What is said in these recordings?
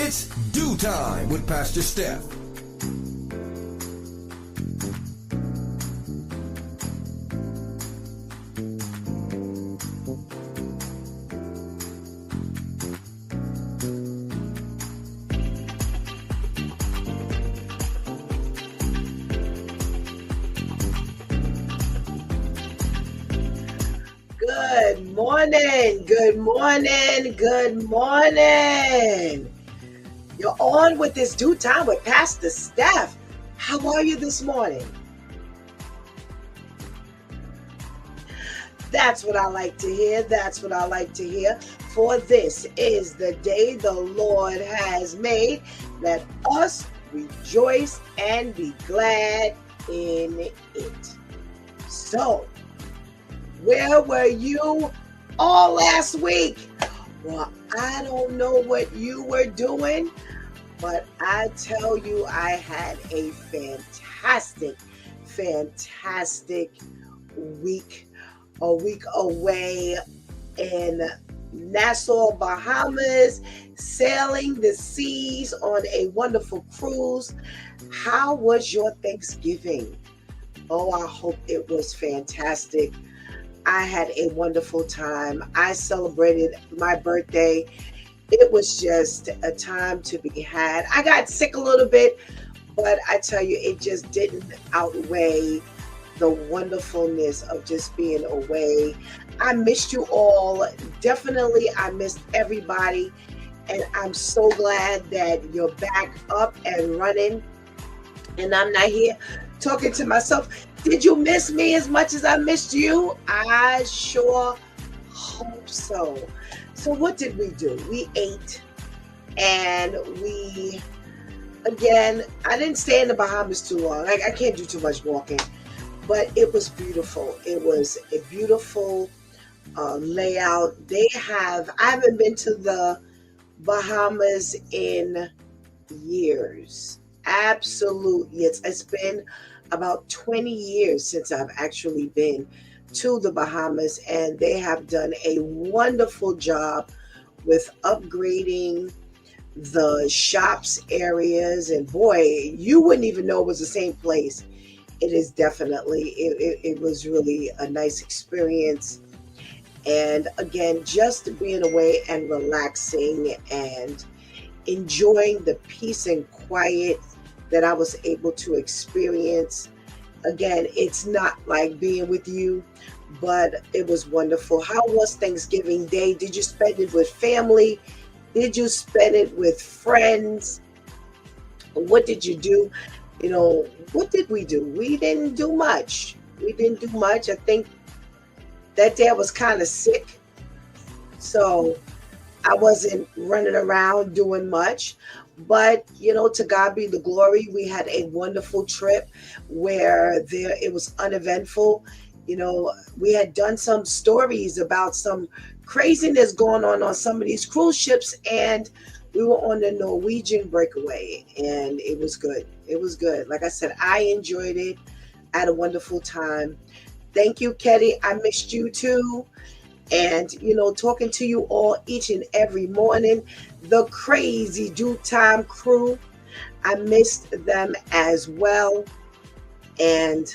It's Do Time with Pastor Steph. Good morning, good morning, good morning. You're on with this Do Time with Pastor Steph. How are you this morning? That's what I like to hear. That's what I like to hear. For this is the day the Lord has made. Let us rejoice and be glad in it. So, where were you all last week? Well, I don't know what you were doing, but I tell you, I had a fantastic week. A week away in Nassau, Bahamas, sailing the seas on a wonderful cruise. How was your Thanksgiving? Oh, I hope it was fantastic. I had a wonderful time. I celebrated my birthday. It was just a time to be had. I got sick a little bit, but I tell you, it just didn't outweigh the wonderfulness of just being away. I missed you all. Definitely, I missed everybody. And I'm so glad that you're back up and running. And I'm not here talking to myself. Did you miss me as much as I missed you? I sure hope so. So what did we do? We ate, and again, I didn't stay in the Bahamas too long. I can't do too much walking, but it was beautiful. It was a beautiful layout. I haven't been to the Bahamas in years. Absolutely. It's been about 20 years since I've actually been to the Bahamas, and they have done a wonderful job with upgrading the shops areas. And boy, you wouldn't even know it was the same place. It is definitely, it was really a nice experience. And again, just being away and relaxing and enjoying the peace and quiet that I was able to experience. Again, it's not like being with you, but it was wonderful. How was Thanksgiving Day? Did you spend it with family? Did you spend it with friends? What did you do? What did we do? We didn't do much. I think that day I was kind of sick, so I wasn't running around doing much. But, to God be the glory. We had a wonderful trip where it was uneventful. We had done some stories about some craziness going on some of these cruise ships, and we were on the Norwegian breakaway, and it was good. It was good. Like I said, I enjoyed it. I had a wonderful time. Thank you, Ketty. I missed you too. And, talking to you all each and every morning, the crazy Do Time crew, I missed them as well. And,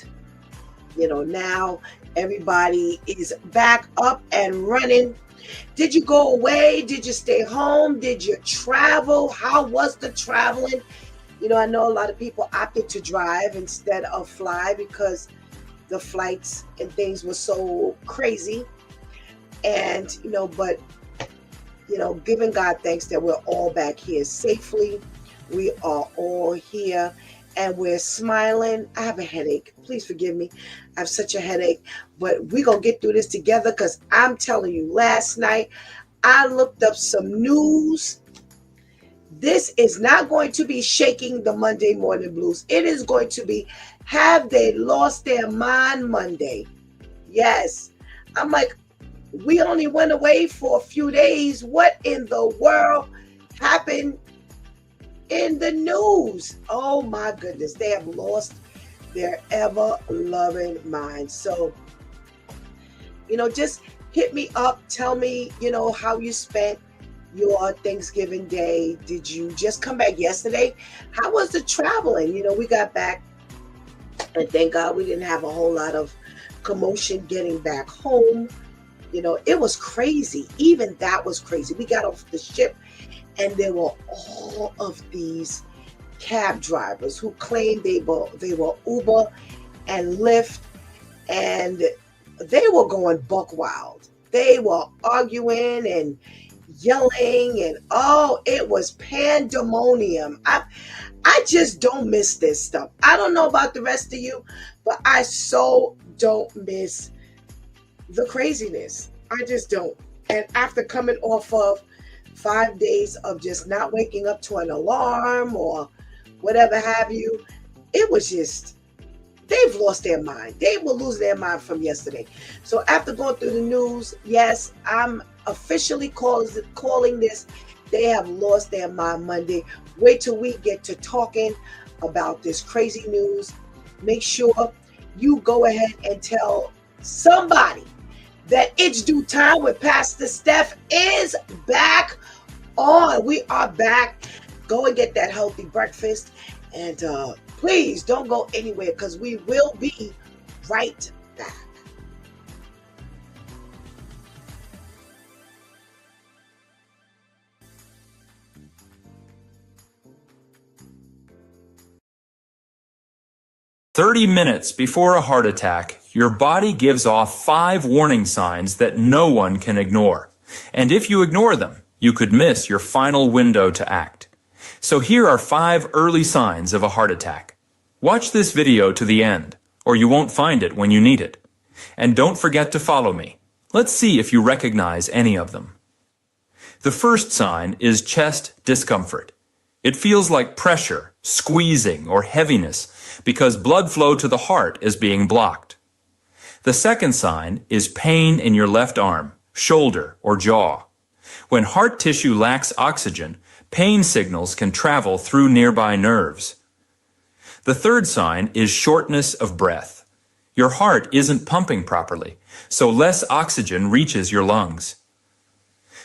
now everybody is back up and running. Did you go away? Did you stay home? Did you travel? How was the traveling? I know a lot of people opted to drive instead of fly because the flights and things were so crazy. And, but, giving God thanks that we're all back here safely. We are all here and we're smiling. I have a headache. Please forgive me. I have such a headache, but we're going to get through this together, because I'm telling you, last night I looked up some news. This is not going to be shaking the Monday morning blues. It is going to be, have they lost their mind Monday? Yes. I'm like, we only went away for a few days. What in the world happened in the news? Oh my goodness. They have lost their ever-loving minds. So, just hit me up. Tell me, how you spent your Thanksgiving Day? Did you just come back yesterday? How was the traveling? We got back, and thank God we didn't have a whole lot of commotion getting back home. It was crazy. Even that was crazy. We got off the ship, and there were all of these cab drivers who claimed they were Uber and Lyft, and they were going buck wild. They were arguing and yelling, and oh, it was pandemonium. I just don't miss this stuff. I don't know about the rest of you, but I so don't miss the craziness. I just don't. And after coming off of 5 days of just not waking up to an alarm or whatever have you, it was just, they've lost their mind. They will lose their mind from yesterday. So after going through the news, yes, I'm officially calling this, they have lost their mind Monday. Wait till we get to talking about this crazy news. Make sure you go ahead and tell somebody that It's Due Time with Pastor Steph is back on. We are back. Go and get that healthy breakfast. And please don't go anywhere, because we will be right back. "30 minutes before a heart attack, your body gives off 5 warning signs that no one can ignore. And if you ignore them, you could miss your final window to act. So here are 5 early signs of a heart attack. Watch this video to the end, or you won't find it when you need it. And don't forget to follow me. Let's see if you recognize any of them. The first sign is chest discomfort. It feels like pressure, squeezing, or heaviness because blood flow to the heart is being blocked. The second sign is pain in your left arm, shoulder, or jaw. When heart tissue lacks oxygen, pain signals can travel through nearby nerves. The third sign is shortness of breath. Your heart isn't pumping properly, so less oxygen reaches your lungs.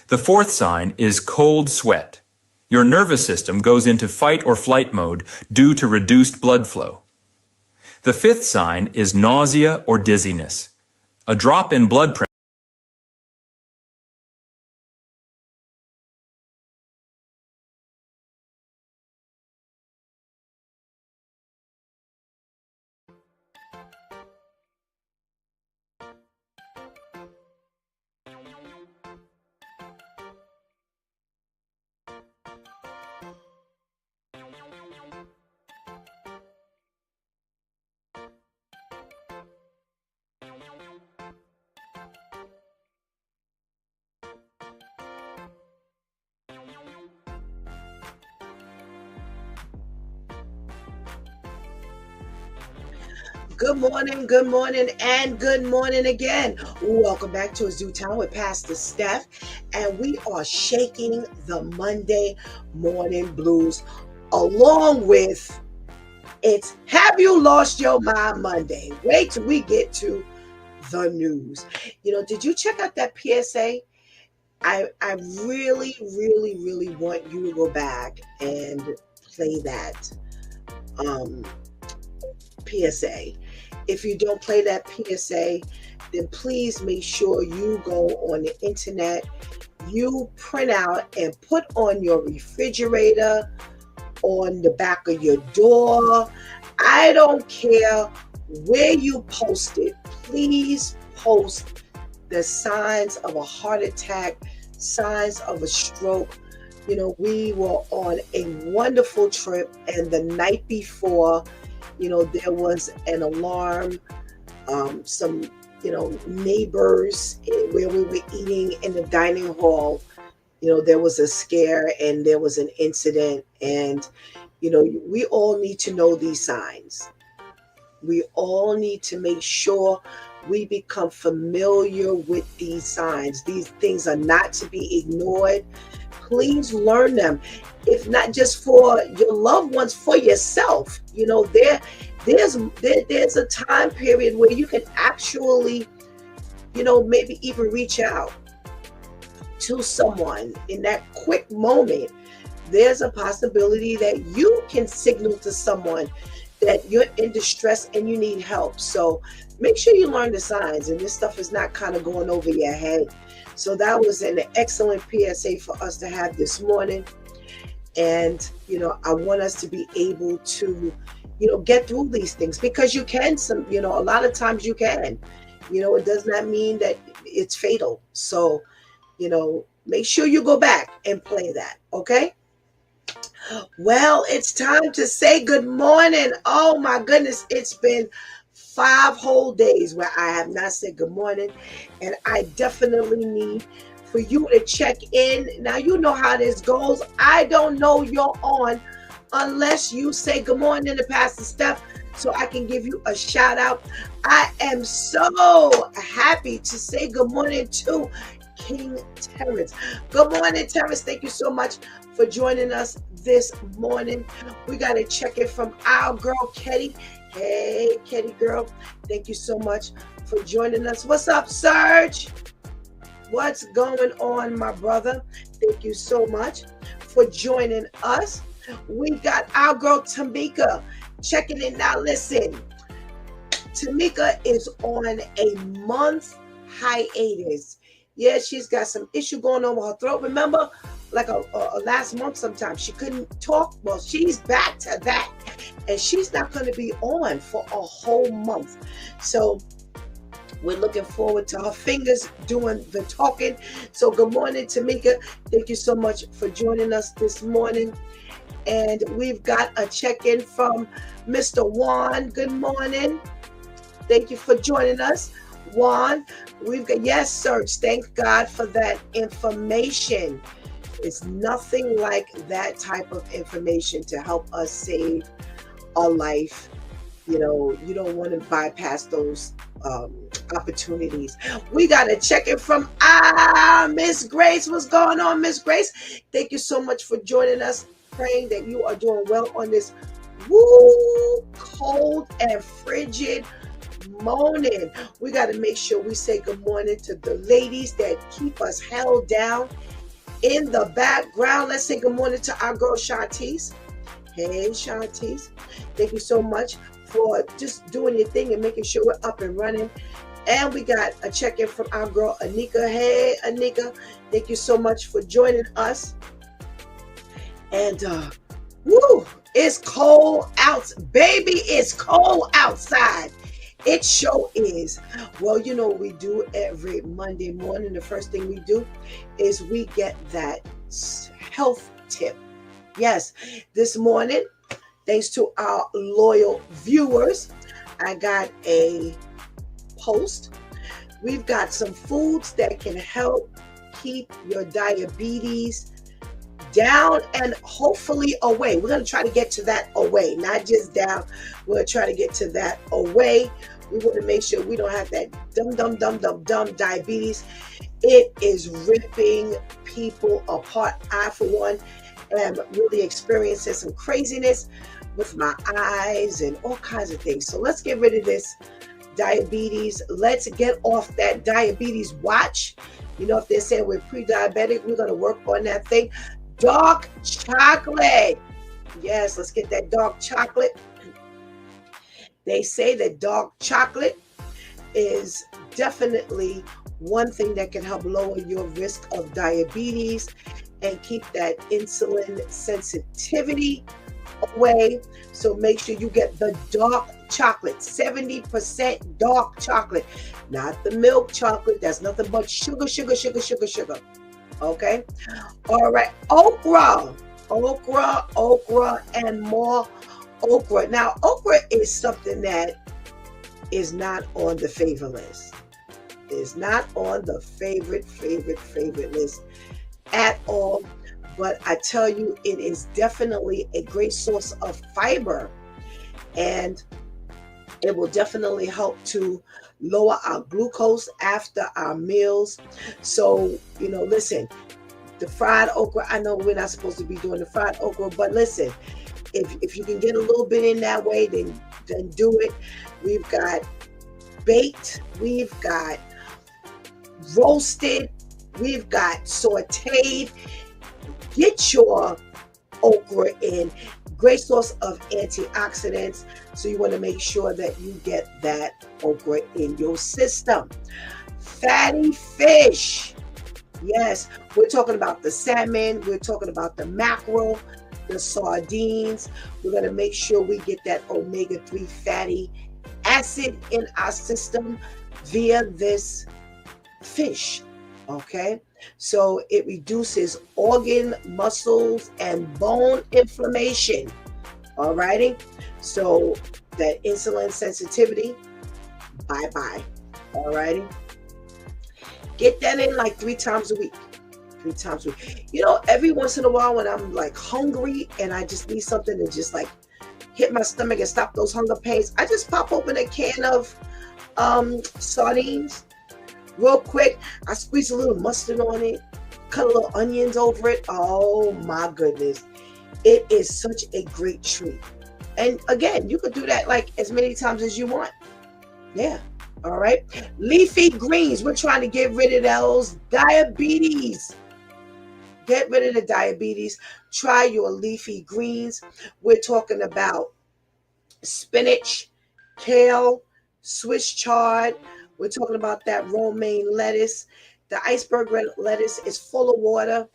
The fourth sign is cold sweat. Your nervous system goes into fight or flight mode due to reduced blood flow. The fifth sign is nausea or dizziness. A drop in blood pressure. Good morning, and good morning again. Welcome back to It's Due Time with Pastor Steph, and we are shaking the Monday morning blues along with it's Have You Lost Your Mind Monday. Wait till we get to the news. Did you check out that PSA? I really, really, really want you to go back and play that PSA. If you don't play that PSA, then please make sure you go on the internet, you print out and put on your refrigerator, on the back of your door. I don't care where you post it. Please post the signs of a heart attack, signs of a stroke. We were on a wonderful trip, and the night before, there was an alarm. Some, neighbors where we were eating in the dining hall, there was a scare and there was an incident. And, we all need to know these signs. We all need to make sure we become familiar with these signs. These things are not to be ignored. Please learn them. If not just for your loved ones, for yourself. There's a time period where you can actually, maybe even reach out to someone in that quick moment, there's a possibility that you can signal to someone that you're in distress and you need help. So make sure you learn the signs and this stuff is not kind of going over your head. So that was an excellent PSA for us to have this morning. And, I want us to be able to, get through these things, because you can, a lot of times you can, it does not mean that it's fatal. So, make sure you go back and play that. Okay. Well, it's time to say good morning. Oh my goodness. It's been 5 whole days where I have not said good morning. And I definitely need for you to check in. Now, you know how this goes. I don't know you're on unless you say good morning to Pastor Steph so I can give you a shout out. I am so happy to say good morning to King Terrence. Good morning, Terrence. Thank you so much for joining us this morning. We got to check in from our girl, Ketty. Hey, Ketty girl. Thank you so much for joining us. What's up, Serge? What's going on, my brother? Thank you so much for joining us. We got our girl, Tamika, checking in. Now, listen. Tamika is on a month hiatus. Yeah, she's got some issue going on with her throat. Remember, like a last month sometimes she couldn't talk. Well, she's back to that. And she's not going to be on for a whole month. So we're looking forward to her fingers doing the talking. So good morning, Tamika. Thank you so much for joining us this morning. And we've got a check-in from Mr. Juan. Good morning. Thank you for joining us, Juan. We've got, yes, Serge. Thank God for that information. It's nothing like that type of information to help us save a life. You don't want to bypass those opportunities. We got to check it from Miss Grace. What's going on, Miss Grace? Thank you so much for joining us. Praying that you are doing well on this cold and frigid morning. We got to make sure we say good morning to the ladies that keep us held down in the background. Let's say good morning to our girl Shantice. Hey, Shantice. Thank you so much for just doing your thing and making sure we're up and running. And we got a check-in from our girl Anika. Hey, Anika. Thank you so much for joining us. And it's cold out, baby. It's cold outside. It sure is. Well, you know what we do every Monday morning. The first thing we do is we get that health tip. Yes, this morning, thanks to our loyal viewers, I got a post. We've got some foods that can help keep your diabetes down and hopefully away. We're going to try to get to that away, not just down. We're going to try to get to that away. We want to make sure we don't have that dumb diabetes. It is ripping people apart. I, for one, am really experiencing some craziness with my eyes and all kinds of things. So let's get rid of this diabetes. Let's get off that diabetes watch. If they're saying we're pre-diabetic, we're going to work on that thing. Dark chocolate. Yes, let's get that dark chocolate. They say that dark chocolate is definitely one thing that can help lower your risk of diabetes and keep that insulin sensitivity away. So make sure you get the dark chocolate, 70% dark chocolate, not the milk chocolate. That's nothing but sugar. Okay. All right. Okra, and more okra. Now, okra is something that is not on the favorite list. It's not on the favorite list at all. But I tell you, it is definitely a great source of fiber. And it will definitely help to lower our glucose after our meals. So, listen, the fried okra, I know we're not supposed to be doing the fried okra, but listen, if you can get a little bit in that way, then do it. We've got baked, we've got roasted, We've got sauteed. Get your okra in. Great source of antioxidants. So you want to make sure that you get that okra in your system. Fatty fish. Yes, we're talking about the salmon. We're talking about the mackerel, the sardines. We're going to make sure we get that omega-3 fatty acid in our system via this fish. Okay, so it reduces organ, muscles, and bone inflammation. Alrighty, so that insulin sensitivity, bye bye. Alrighty, get that in like 3 times a week. 3 times a week. You know, every once in a while when I'm like hungry and I just need something to just like hit my stomach and stop those hunger pains, I just pop open a can of sardines real quick. I squeeze a little mustard on it, cut a little onions over it. Oh my goodness. It is such a great treat. And again, you could do that like as many times as you want. Yeah. All right. Leafy greens. We're trying to get rid of those diabetes. Get rid of the diabetes. Try your leafy greens. We're talking about spinach, kale, Swiss chard. We're talking about that romaine lettuce. The iceberg lettuce is full of water.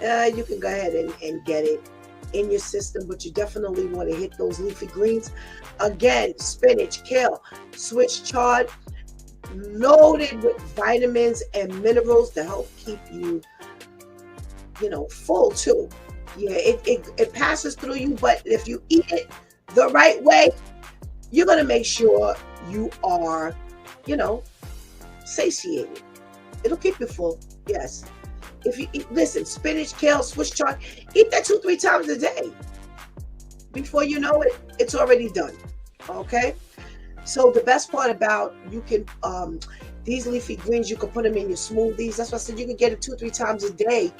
You can go ahead and get it in your system, but you definitely want to hit those leafy greens. Again, spinach, kale, Swiss chard, loaded with vitamins and minerals to help keep you, full too. Yeah, it passes through you, but if you eat it the right way, you're going to make sure you are, satiated. It'll keep you full. Yes. If you eat, listen, spinach, kale, Swiss chard, eat that 2-3 times a day. Before you know it, it's already done. Okay. So the best part about these leafy greens, you can put them in your smoothies. That's why I said you can get it 2-3 times a day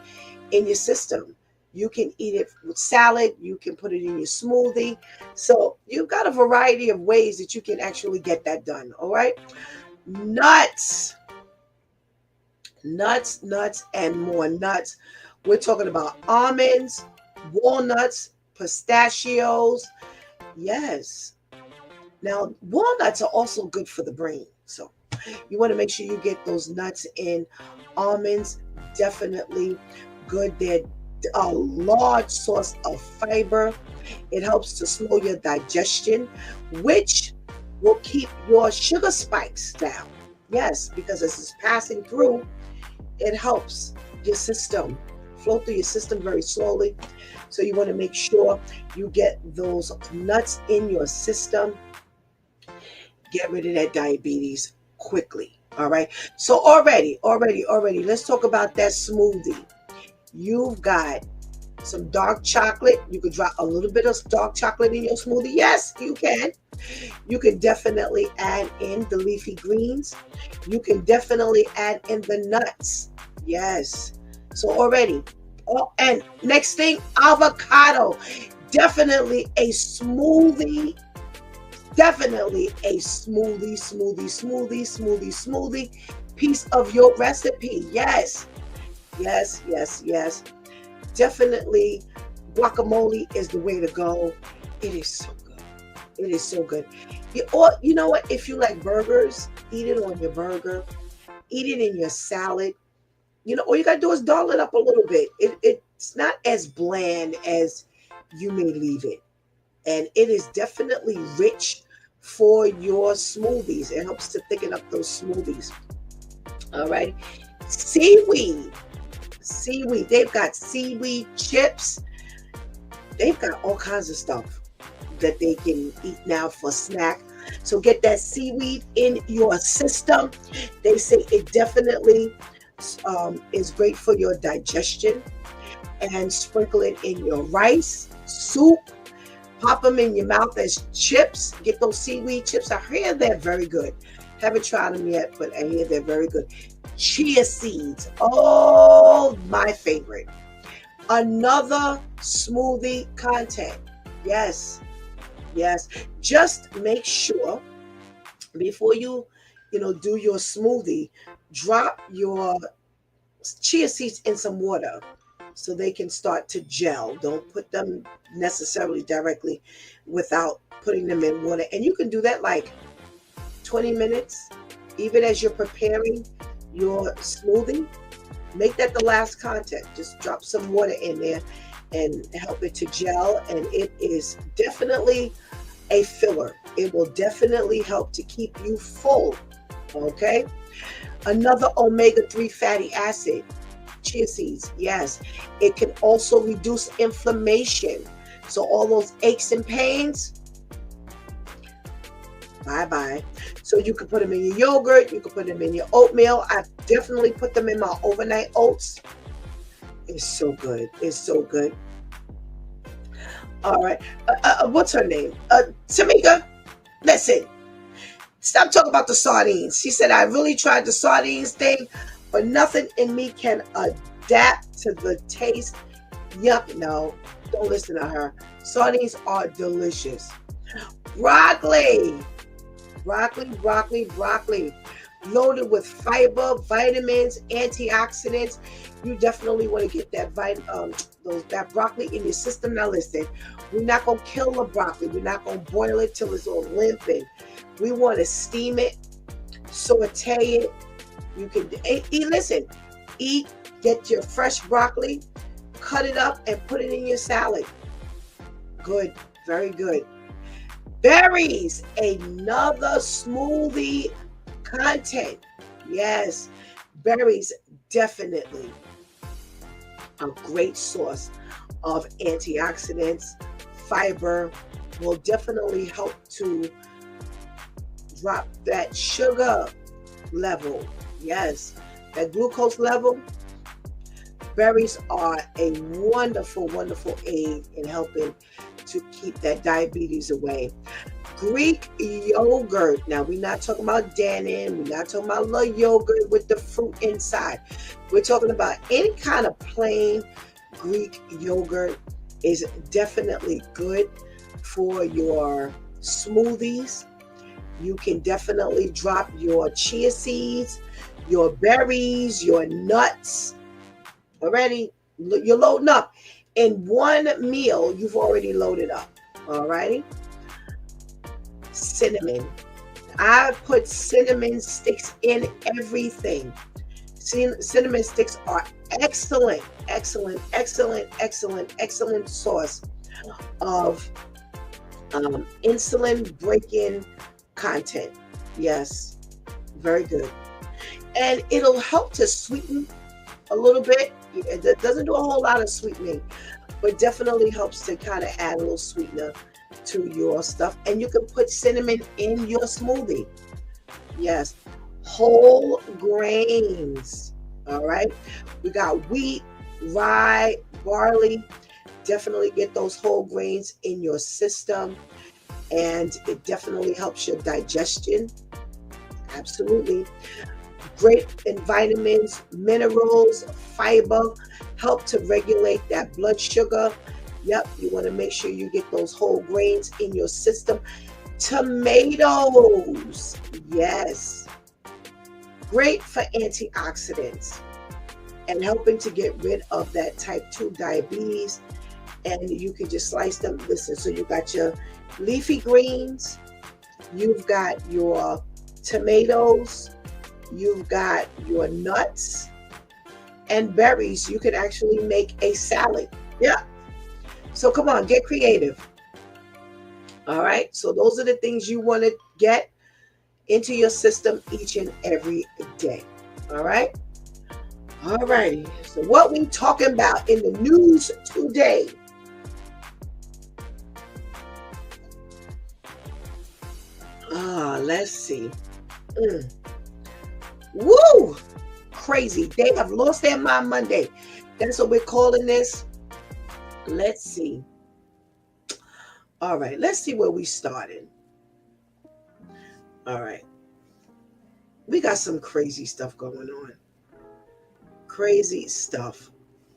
in your system. You can eat it with salad. You can put it in your smoothie. So you've got a variety of ways that you can actually get that done. All right. Nuts, and more nuts. We're talking about almonds, walnuts, pistachios. Yes. Now, walnuts are also good for the brain. So you want to make sure you get those nuts in. Almonds, definitely good. They're a large source of fiber. It helps to slow your digestion, which will keep your sugar spikes down. Yes, because as it's passing through, it helps your system flow through your system very slowly. So you want to make sure you get those nuts in your system. Get rid of that diabetes quickly. All right. So already, let's talk about that smoothie. You've got some dark chocolate. You could drop a little bit of dark chocolate in your smoothie. Yes, you can. You can definitely add in the leafy greens. You can definitely add in the nuts. Yes. So already. Oh, and next thing, avocado. Definitely a smoothie. Definitely a smoothie piece of your recipe. Yes. Definitely guacamole is the way to go. It is so good. It is so good. Or you know what? If you like burgers, eat it on your burger. Eat it in your salad. All you got to do is doll it up a little bit. It's not as bland as you may leave it. And it is definitely rich for your smoothies. It helps to thicken up those smoothies. All right. Seaweed. They've got seaweed chips. They've got all kinds of stuff that they can eat now for snack. So get that seaweed in your system. They say it definitely is great for your digestion. And sprinkle it in your rice, soup. Pop them in your mouth as chips. Get those seaweed chips. I hear they're very good. Haven't tried them yet, but I hear they're very good. Chia seeds. Oh, my favorite. Another smoothie content. Yes. Just make sure before you do your smoothie, drop your chia seeds in some water so they can start to gel. Don't put them necessarily directly without putting them in water. And you can do that like 20 minutes, even as you're preparing your smoothie. Make that the last contact. Just drop some water in there and help it to gel. And it is definitely a filler. It will definitely help to keep you full. Okay. Another omega-3 fatty acid, chia seeds. Yes. It can also reduce inflammation. So all those aches and pains, bye-bye. So you can put them in your yogurt. You can put them in your oatmeal. I definitely put them in my overnight oats. It's so good. It's so good. All right. What's her name? Tamika, listen. Stop talking about the sardines. She said, I really tried the sardines thing, but nothing in me can adapt to the taste. Yup. No, don't listen to her. Sardines are delicious. Broccoli. Broccoli. Loaded with fiber, vitamins, antioxidants. You definitely want to get that broccoli in your system. Now listen, we're not gonna kill the broccoli. We're not gonna boil it till it's all limp. And we want to steam it, saute it. You can eat. Get your fresh broccoli, cut it up, and put it in your salad. Good, very good. Berries, another smoothie content. Yes, berries definitely a great source of antioxidants. Fiber will definitely help to drop that sugar level. Yes, that glucose level. Berries are a wonderful, wonderful aid in helping to keep that diabetes away. Greek yogurt. Now, we're not talking about Dannon. We're not talking about little yogurt with the fruit inside. We're talking about any kind of plain Greek yogurt is definitely good for your smoothies. You can definitely drop your chia seeds, your berries, your nuts. Already, you're loading up. In one meal, you've already loaded up. All righty. Cinnamon. I put cinnamon sticks in everything. Cinnamon sticks are excellent source of insulin breaking content. Yes, very good. And it'll help to sweeten a little bit. It doesn't do a whole lot of sweetening, but definitely helps to kind of add a little sweetener to your stuff. And you can put cinnamon in your smoothie. Yes, whole grains. All right, we got wheat, rye, barley. Definitely get those whole grains in your system, and it definitely helps your digestion. Absolutely. Great in vitamins, minerals, fiber, help to regulate that blood sugar. Yep, you want to make sure you get those whole grains in your system. Tomatoes, yes, great for antioxidants and helping to get rid of that type 2 diabetes. And you can just slice them. Listen, so you got your leafy greens, you've got your tomatoes, you've got your nuts and berries. You can actually make a salad. Yeah. So come on, get creative. All right. So those are the things you want to get into your system each and every day. All right. All righty. So what we talking about in the news today? Let's see. Woo! Crazy. They have lost their mind Monday. That's what we're calling this. Let's see. All right. Let's see where we started. All right. We got some crazy stuff going on. Crazy stuff.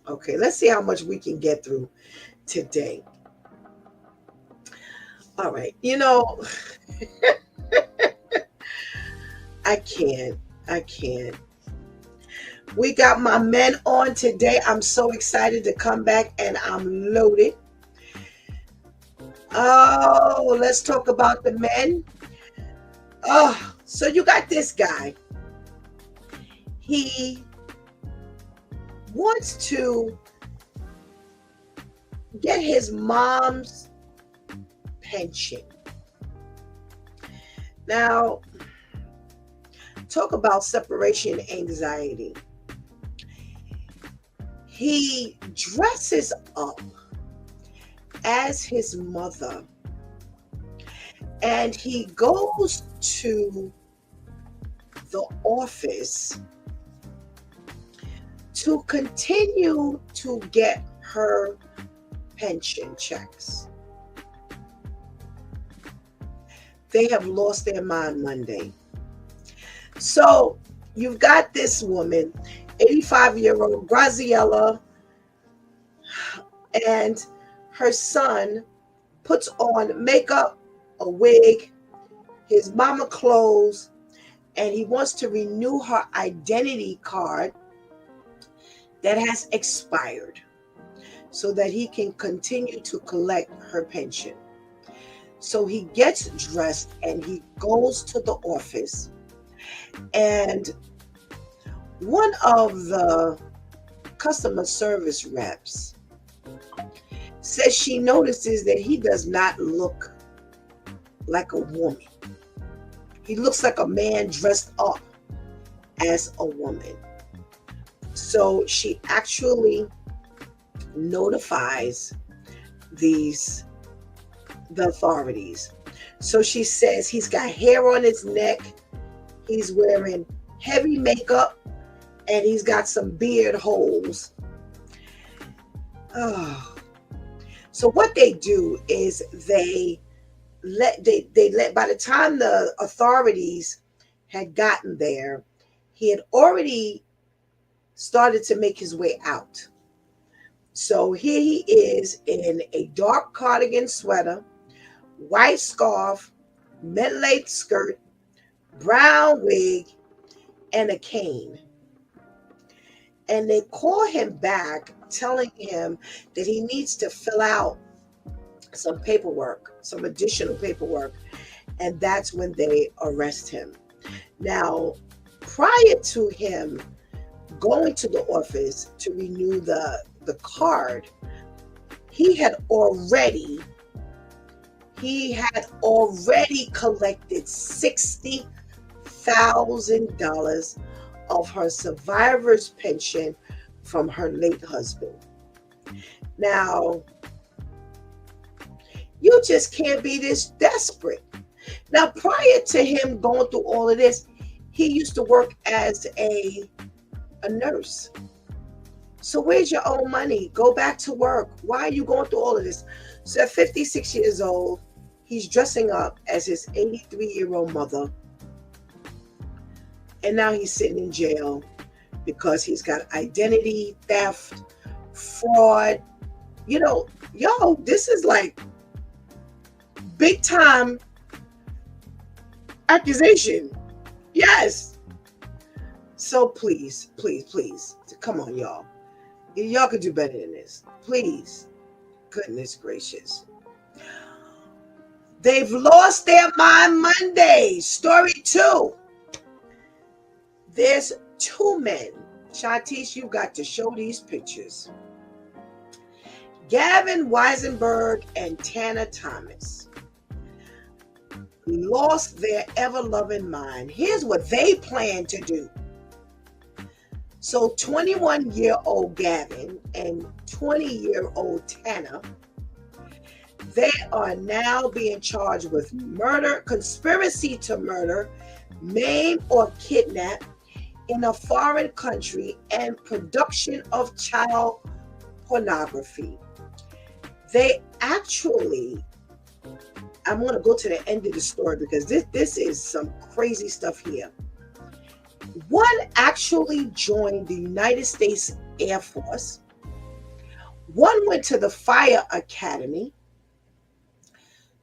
Okay. Let's see how much we can get through today. All right. You know, I can't. We got my men on today. I'm so excited to come back and I'm loaded. Oh, let's talk about the men. Oh, so you got this guy. He wants to get his mom's pension. Now, talk about separation anxiety. He dresses up as his mother and he goes to the office to continue to get her pension checks. They have lost their mind Monday. So you've got this woman, 85-year-old Graziella, and her son puts on makeup, a wig, his mama clothes, and he wants to renew her identity card that has expired so that he can continue to collect her pension. So he gets dressed and he goes to the office, and one of the customer service reps says she notices that he does not look like a woman. He looks like a man dressed up as a woman. So she actually notifies the authorities. So she says he's got hair on his neck, he's wearing heavy makeup, and he's got some beard holes. Oh. So what they do is they let by the time the authorities had gotten there, he had already started to make his way out. So here he is in a dark cardigan sweater, white scarf, mid-length skirt, brown wig, and a cane. And they call him back, telling him that he needs to fill out some paperwork, some additional paperwork, and that's when they arrest him. Now, prior to him going to the office to renew the card, he had already collected $60,000 of her survivor's pension from her late husband. Now, you just can't be this desperate. Now, prior to him going through all of this, he used to work as a nurse. So where's your own money? Go back to work. Why are you going through all of this? So at 56 years old, he's dressing up as his 83-year-old mother. And now he's sitting in jail because he's got identity theft, fraud. You know, yo, this is like big time accusation. Yes. So please, come on, y'all. Y'all could do better than this. Please. Goodness gracious. They've lost their mind Monday. Story 2. There's 2 men. Shantice, you got to show these pictures. Gavin Weisenberg and Tanner Thomas lost their ever-loving mind. Here's what they plan to do. So 21-year-old Gavin and 20-year-old Tanner, they are now being charged with murder, conspiracy to murder, maim or kidnap in a foreign country, and production of child pornography. They actually, I'm going to go to the end of the story because this is some crazy stuff here. One actually joined the United States Air Force. One went to the Fire Academy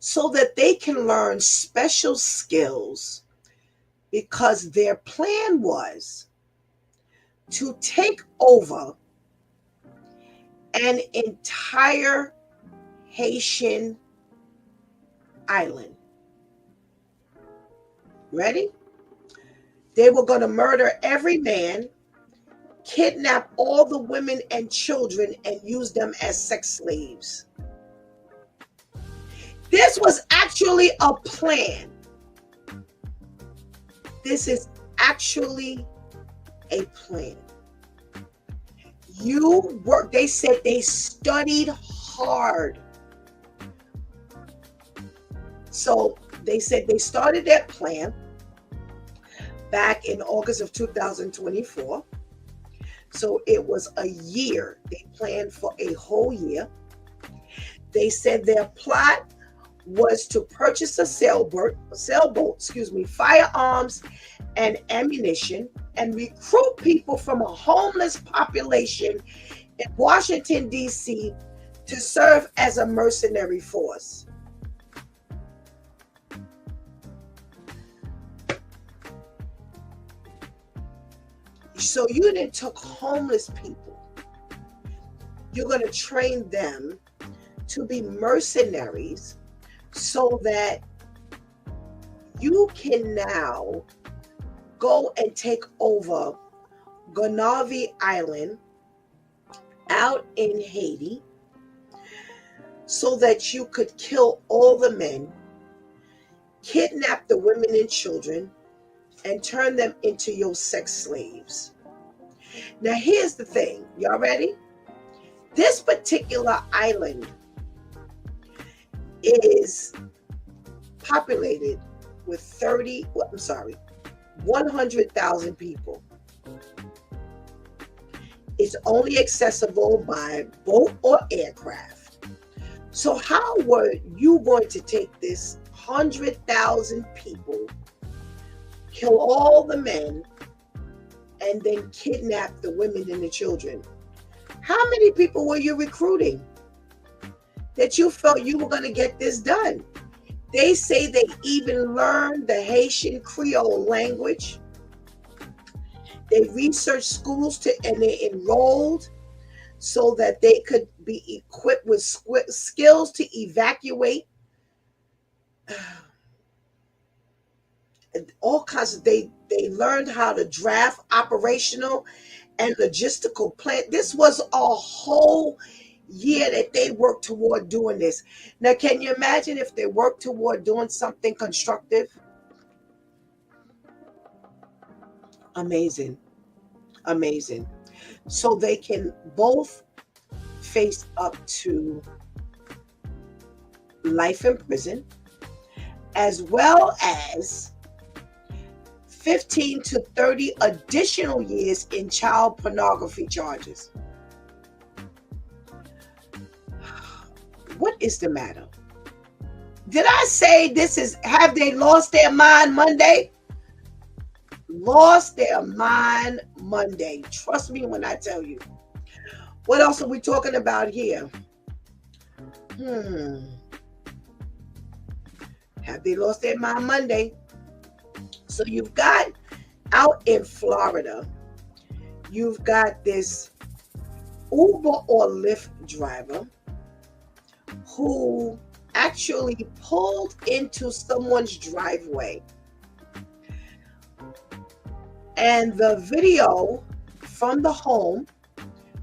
so that they can learn special skills, because their plan was to take over an entire Haitian island. Ready? They were going to murder every man, kidnap all the women and children, and use them as sex slaves. This was actually a plan. This is actually a plan. They said they studied hard. So they said they started that plan back in August of 2024. So it was a year. They planned for a whole year. They said their plot was to purchase a sailboat, firearms and ammunition, and recruit people from a homeless population in Washington, D.C. to serve as a mercenary force. So you then took homeless people. You're going to train them to be mercenaries so that you can now go and take over Gonaiville Island out in Haiti so that you could kill all the men, kidnap the women and children, and turn them into your sex slaves. Now here's the thing. Y'all ready? This particular island is populated with 100,000 people. It's only accessible by boat or aircraft. So how were you going to take this 100,000 people, kill all the men, and then kidnap the women and the children? How many people were you recruiting that you felt you were going to get this done? They say they even learned the Haitian Creole language. They researched schools and they enrolled so that they could be equipped with skills to evacuate. All kinds of, they learned how to draft operational and logistical plan. This was a whole year that they worked toward doing this. Now, can you imagine if they worked toward doing something constructive? Amazing. Amazing. So they can both face up to life in prison, as well as 15 to 30 additional years in child pornography charges. What is the matter? Did I say this is, have they lost their mind Monday? Lost their mind Monday. Trust me when I tell you. What else are we talking about here? Have they lost their mind Monday? So you've got out in Florida, you've got this Uber or Lyft driver who actually pulled into someone's driveway. And the video from the home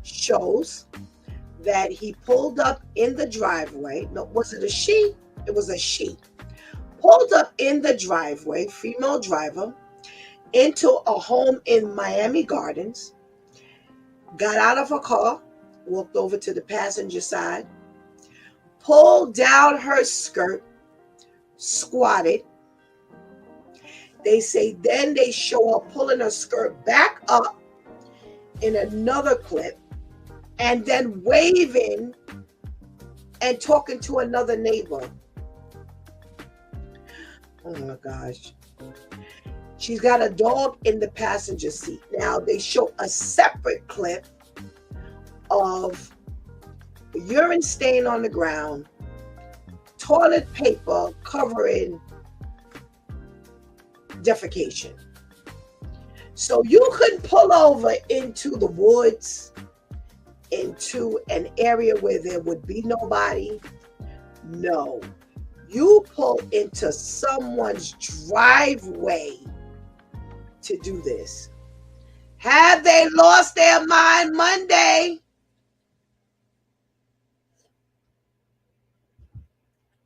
shows that he pulled up in the driveway. No, was it a she? It was a she. Pulled up in the driveway, female driver, into a home in Miami Gardens, got out of her car, walked over to the passenger side, pulled down her skirt, squatted. They say then they show her pulling her skirt back up in another clip and then waving and talking to another neighbor. Oh my gosh. She's got a dog in the passenger seat. Now they show a separate clip of urine stain on the ground, toilet paper covering defecation. So you couldn't pull over into the woods, into an area where there would be nobody. No, you pull into someone's driveway to do this. Have they lost their mind Monday?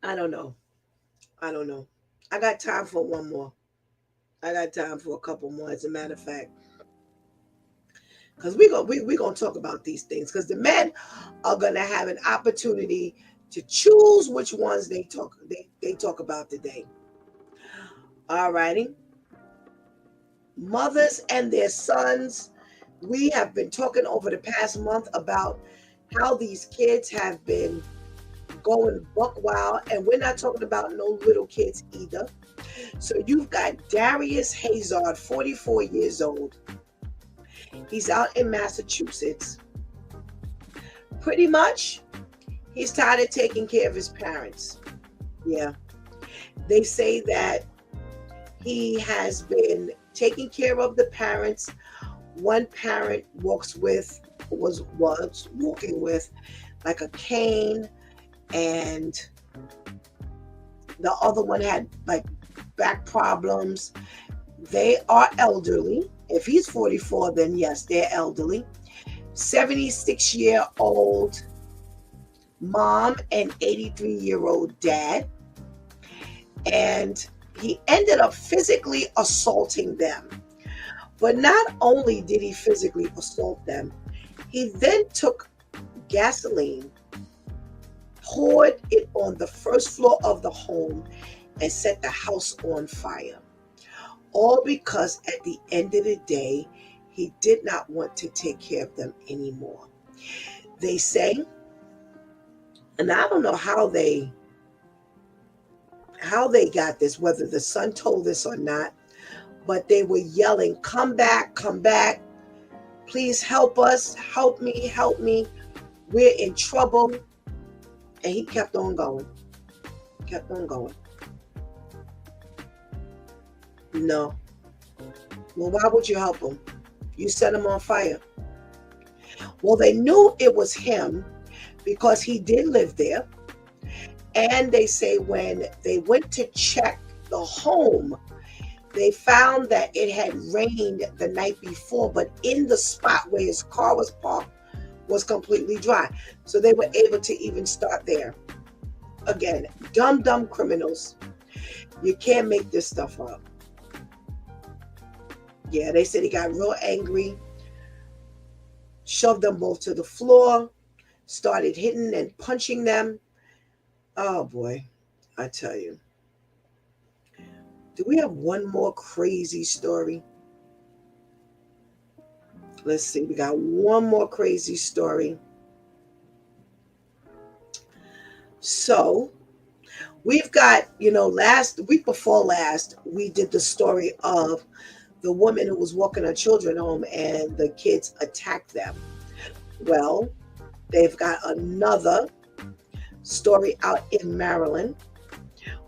I don't know. I don't know. I got time for one more. I got time for a couple more, as a matter of fact. Because we gonna talk about these things. Because the men are gonna have an opportunity to choose which ones they talk about today. All righty. Mothers and their sons. We have been talking over the past month about how these kids have been going buck wild, and we're not talking about no little kids either. So you've got Darius Hazard, 44 years old. He's out in Massachusetts. Pretty much, he started taking care of his parents. Yeah. They say that he has been taking care of the parents. One parent was walking with like a cane, and the other one had like back problems. They are elderly. If he's 44, then yes, they're elderly. 76-year-old mom and 83-year-old dad. And he ended up physically assaulting them. But not only did he physically assault them, he then took gasoline, poured it on the first floor of the home, and set the house on fire. All because at the end of the day, he did not want to take care of them anymore. They say, and I don't know how they got this, whether the son told this or not, but they were yelling, come back, please help us, help me, we're in trouble. And he kept on going. No. Well, why would you help him? You set him on fire. Well, they knew it was him because he did live there. And they say when they went to check the home, they found that it had rained the night before, but in the spot where his car was parked was completely dry. So they were able to even start there. Again, dumb criminals. You can't make this stuff up. Yeah, they said he got real angry, shoved them both to the floor, started hitting and punching them. Oh boy, I tell you. Do we have one more crazy story? Let's see, we got one more crazy story. So we've got, last week before last, we did the story of the woman who was walking her children home and the kids attacked them. Well, they've got another story out in Maryland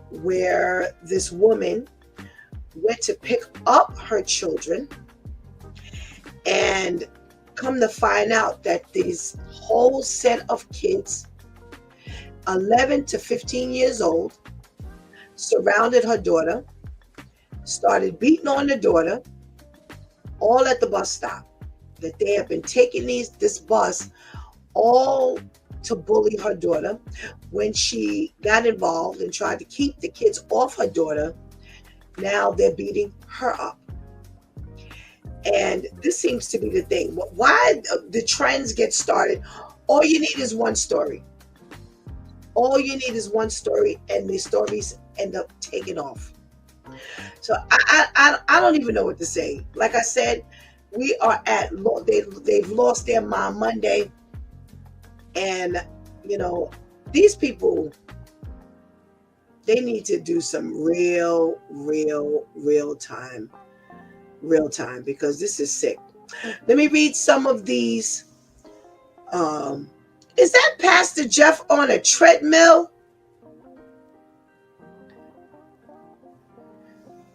where this woman went to pick up her children, and come to find out that this whole set of kids, 11 to 15 years old, surrounded her daughter, started beating on the daughter, all at the bus stop. That they have been taking this bus all to bully her daughter. When she got involved and tried to keep the kids off her daughter, now they're beating her up. And this seems to be the thing. Why the trends get started, all you need is one story. All you need is one story, and the stories end up taking off. So I don't even know what to say. Like I said, we are they've lost their mind Monday. And, these people, they need to do some real time, because this is sick. Let me read some of these. Is that Pastor Jeff on a treadmill?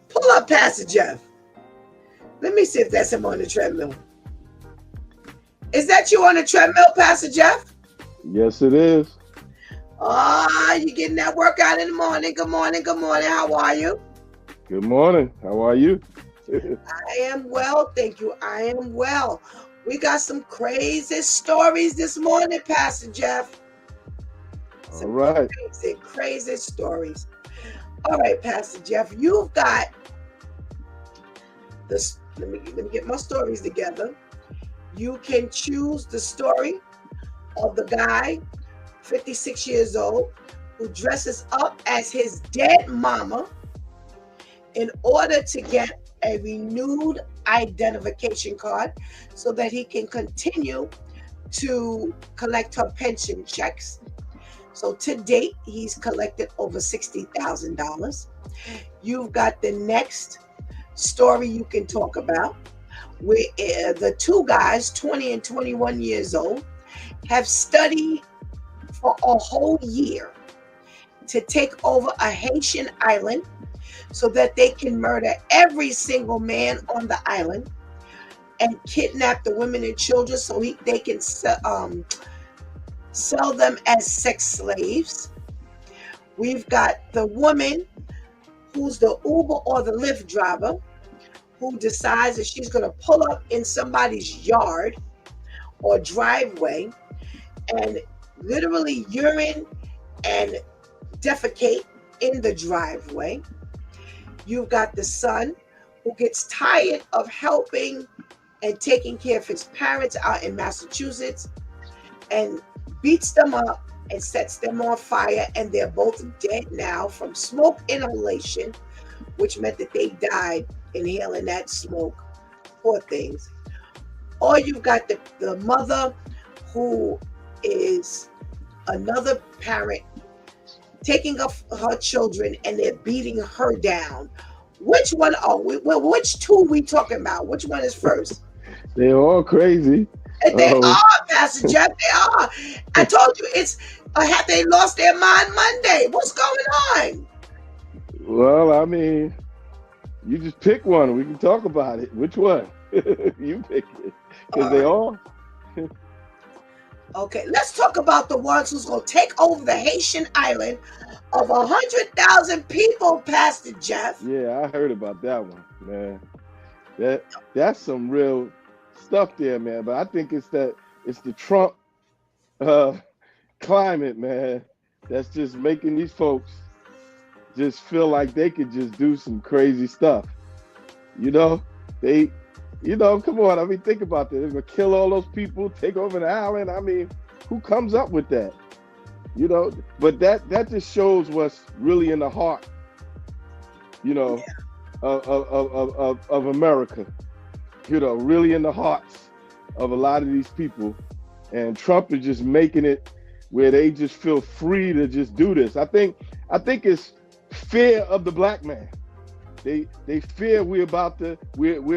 Pull up Pastor Jeff. Let me see if that's him on the treadmill. Is that you on the treadmill, Pastor Jeff? Yes, it is. Ah, you getting that workout in the morning. Good morning. Good morning. How are you? Good morning. How are you? I am well, thank you. I am well. We got some crazy stories this morning, Pastor Jeff. All Some right. crazy stories. All right, Pastor Jeff, you've got this. Let me get my stories together. You can choose the story of the guy, 56 years old, who dresses up as his dead mama in order to get a renewed identification card so that he can continue to collect her pension checks. So to date, he's collected over $60,000. You've got the next story you can talk about, where the two guys, 20 and 21 years old, have studied for a whole year to take over a Haitian island so that they can murder every single man on the island and kidnap the women and children so they can sell them as sex slaves. We've got the woman who's the Uber or the Lyft driver who decides that she's going to pull up in somebody's yard or driveway and literally urine and defecate in the driveway. You've got the son who gets tired of helping and taking care of his parents out in Massachusetts and beats them up and sets them on fire, and they're both dead now from smoke inhalation, which meant that they died inhaling that smoke. Poor things. Or you've got the mother who is another parent taking up her children and they're beating her down. Which one are we? Well, which two we talking about? Which one is first? They're all crazy. And they are, Pastor Jeff. They are. I told you it's. Have they lost their mind Monday? What's going on? Well, I mean, you just pick one. We can talk about it. Which one? You pick it. Because they all. Okay, let's talk about the ones who's going to take over the Haitian island of 100,000 people, Pastor Jeff. Yeah, I heard about that one, man. That's some real stuff there, man. But I think it's the Trump climate, man, that's just making these folks just feel like they could just do some crazy stuff. You know, come on. I mean, think about that. They're gonna kill all those people, take over the island. I mean, who comes up with that? You know, but that just shows what's really in the heart, you know, of America. You know, really in the hearts of a lot of these people. And Trump is just making it where they just feel free to just do this. I think it's fear of the black man. They fear we're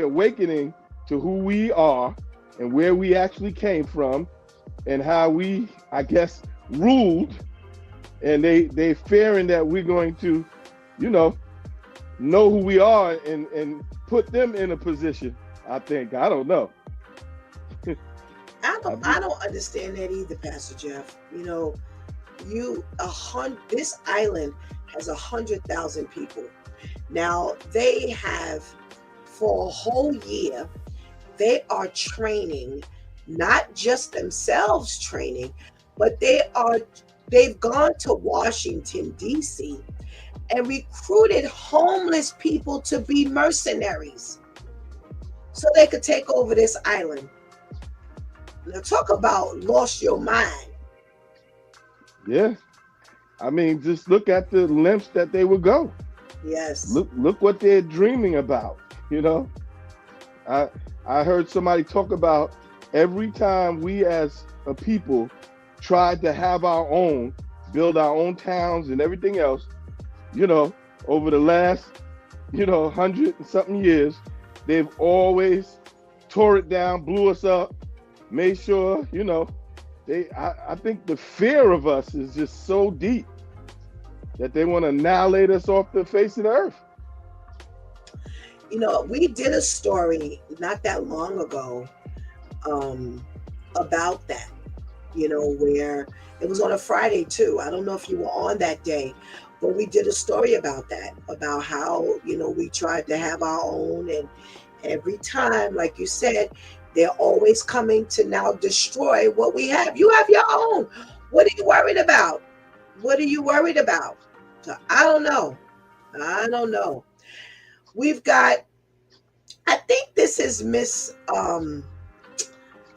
awakening to who we are and where we actually came from and how we, I guess, ruled. And they fearing that we're going to, you know who we are and put them in a position. I think. I don't know. I don't understand that either, Pastor Jeff. You know, this island has 100,000 people. Now they have, for a whole year, they are training, not just themselves training, but they've gone to Washington, D.C. and recruited homeless people to be mercenaries so they could take over this island. Now talk about lost your mind. Yeah. I mean, just look at the lengths that they would go. Yes. Look what they're dreaming about, you know? I heard somebody talk about every time we as a people tried to have our own, build our own towns and everything else, you know, over the last, 100 and something years, they've always tore it down, blew us up, made sure, I think the fear of us is just so deep that they want to annihilate us off the face of the earth. we did a story not that long ago about that, where it was on a Friday too. I don't know if you were on that day, but we did a story about that, about how, we tried to have our own. And every time, like you said, they're always coming to now destroy what we have. You have your own. What are you worried about? What are you worried about? So I don't know. We've got, I think this is Miss, oh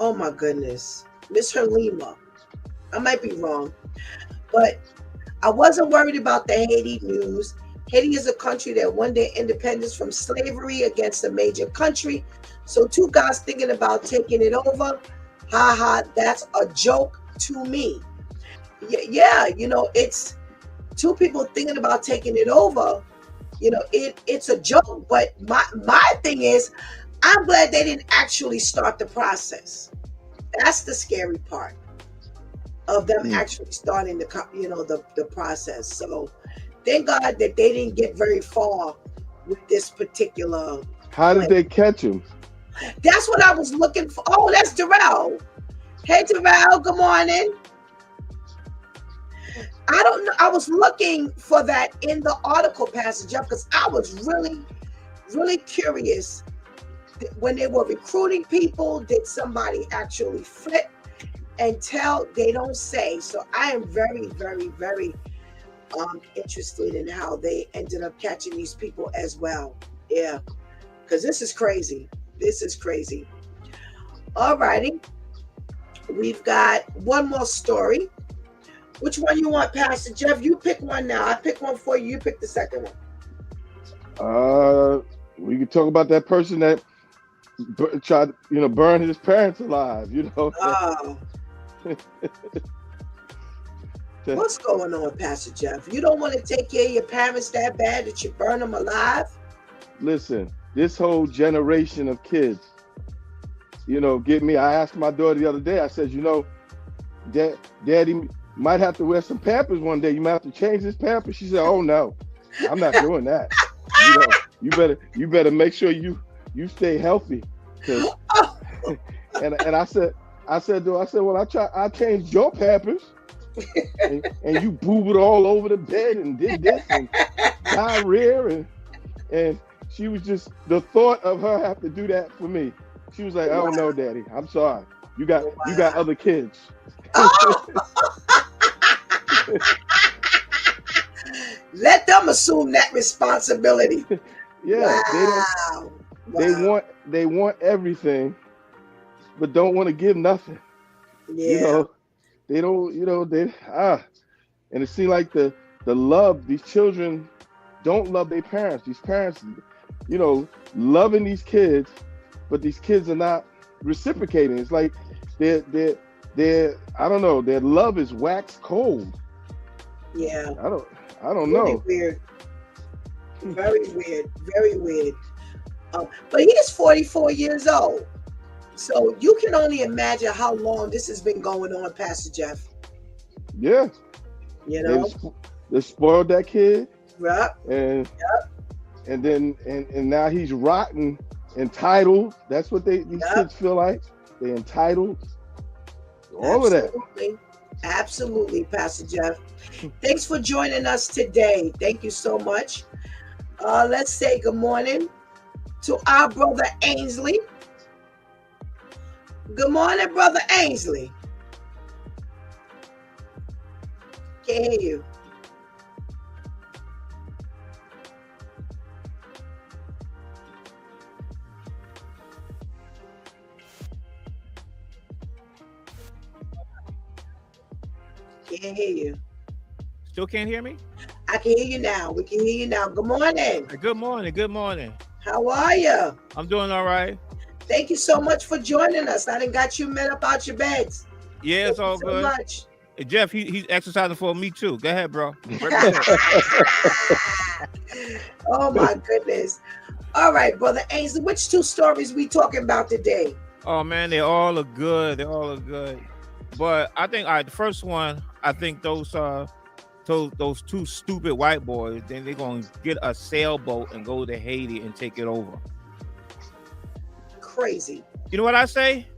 my goodness, Miss Halima. I might be wrong, but I wasn't worried about the Haiti news. Haiti is a country that won their independence from slavery against a major country. So two guys thinking about taking it over. Ha ha, that's a joke to me. Yeah, it's two people thinking about taking it over. It's a joke. But my thing is, I'm glad they didn't actually start the process. That's the scary part of them actually starting the process. So thank God that they didn't get very far with this particular. How did they catch him? That's what I was looking for. Oh, that's Darrell. Hey, Darrell, good morning. I don't know. I was looking for that in the article, Pastor Jeff, because I was really, really curious. When they were recruiting people, did somebody actually fit and tell? They don't say. So I am very, very, very interested in how they ended up catching these people as well. Yeah, because this is crazy. This is crazy. All righty. We've got one more story. Which one you want, Pastor Jeff? You pick one now. I pick one for you. You pick the second one. We could talk about that person that tried, burn his parents alive. Oh. What's going on, Pastor Jeff? You don't want to take care of your parents that bad that you burn them alive? Listen, this whole generation of kids, get me. I asked my daughter the other day, I said, Daddy might have to wear some Pampers one day. You might have to change his Pampers. She said, oh no, I'm not doing that. You better make sure you stay healthy. And I said, well, I changed your Pampers. and you booed all over the bed and did this and diarrhea and she was just, the thought of her have to do that for me. She was like, oh no, Daddy, I'm sorry. You got other kids. Let them assume that responsibility. Yeah, wow. They want everything, but don't want to give nothing. Yeah. They don't, and it seems like the love, these children don't love their parents. These parents, loving these kids, but these kids are not reciprocating. It's like they're I don't know, their love is wax cold. Yeah. I don't know. Weird. Very weird. Very weird. But he's 44 years old. So you can only imagine how long this has been going on, Pastor Jeff. Yeah. They spoiled that kid. Yep. And then now he's rotten, entitled. That's what these kids feel like. They're entitled. All of that. Absolutely, Pastor Jeff. Thanks for joining us today. Thank you so much. Let's say good morning to our brother Ainsley. Good morning, brother Ainsley. Can't hear you. Can't hear you. Still can't hear me? I can hear you now. We can hear you now. Good morning. Good morning. Good morning. How are you? I'm doing all right. Thank you so much for joining us. I done got you met up out your beds. Yeah, it's all good. Thank you so much. Hey, Jeff, he's exercising for me too. Go ahead, bro. Oh my goodness. All right, brother Ainsley, which two stories we talking about today? Oh man, they all look good. They all look good. But I think, all right, the first one, I think those those two stupid white boys, then they're gonna get a sailboat and go to Haiti and take it over. Crazy. You know what I say?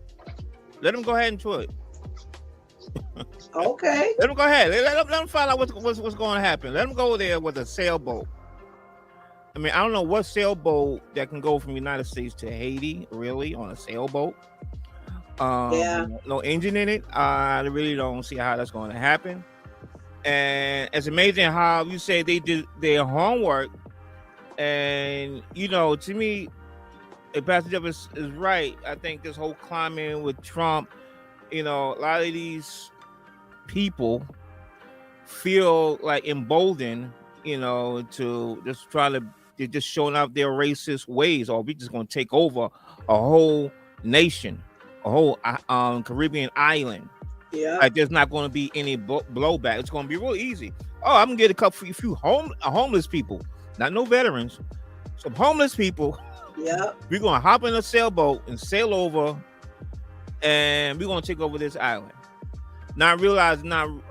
Let them go ahead and do it. Okay. Let them go ahead. Let them find out what's going to happen. Let them go there with a sailboat. I mean, I don't know what sailboat that can go from the United States to Haiti, really, on a sailboat. Yeah. No engine in it. I really don't see how that's going to happen. And it's amazing how you say they did their homework. And, to me, if Pastor Jeff is right, I think this whole climate with Trump, a lot of these people feel like emboldened, to just try to, they're just showing out their racist ways, or we just going to take over a whole nation, a whole Caribbean island. Yeah. Like there's not going to be any blowback. It's going to be real easy. Oh, I'm going to get a few homeless people, not no veterans, some homeless people. Yeah. We're going to hop in a sailboat and sail over, and we're going to take over this island. Not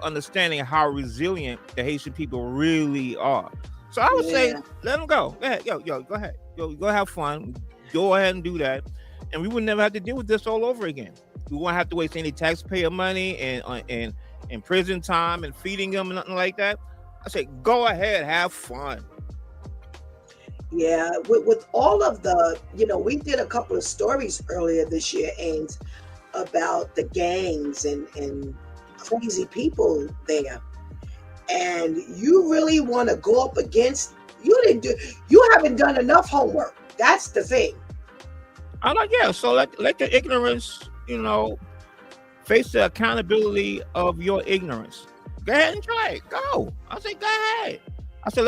understanding how resilient the Haitian people really are. So I would say, let them go. Go ahead. Go ahead. Go have fun. Go ahead and do that. And we would never have to deal with this all over again. We won't have to waste any taxpayer money and prison time and feeding them and nothing like that. I say, go ahead, have fun. Yeah, with all of the, we did a couple of stories earlier this year, Ames, about the gangs and crazy people there. And you really want to go up against, you haven't done enough homework. That's the thing. I'm like, yeah, so let the ignorance, face the accountability of your ignorance. Go ahead and try it. Go. I say, go ahead. I said,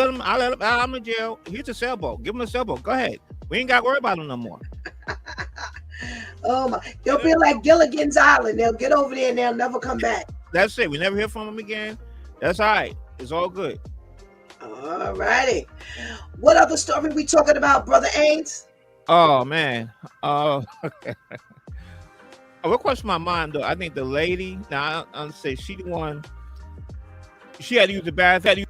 I'm in jail. Here's a sailboat. Give him a sailboat. Go ahead. We ain't got to worry about him no more. Oh my! They'll be like Gilligan's Island. They'll get over there and they'll never come back. That's it. We never hear from him again. That's all right. It's all good. All righty. What other story we talking about, Brother Ains? Oh man. What crossed my mind though? I think the lady. Now I'll say she the one. She had to use the bathroom.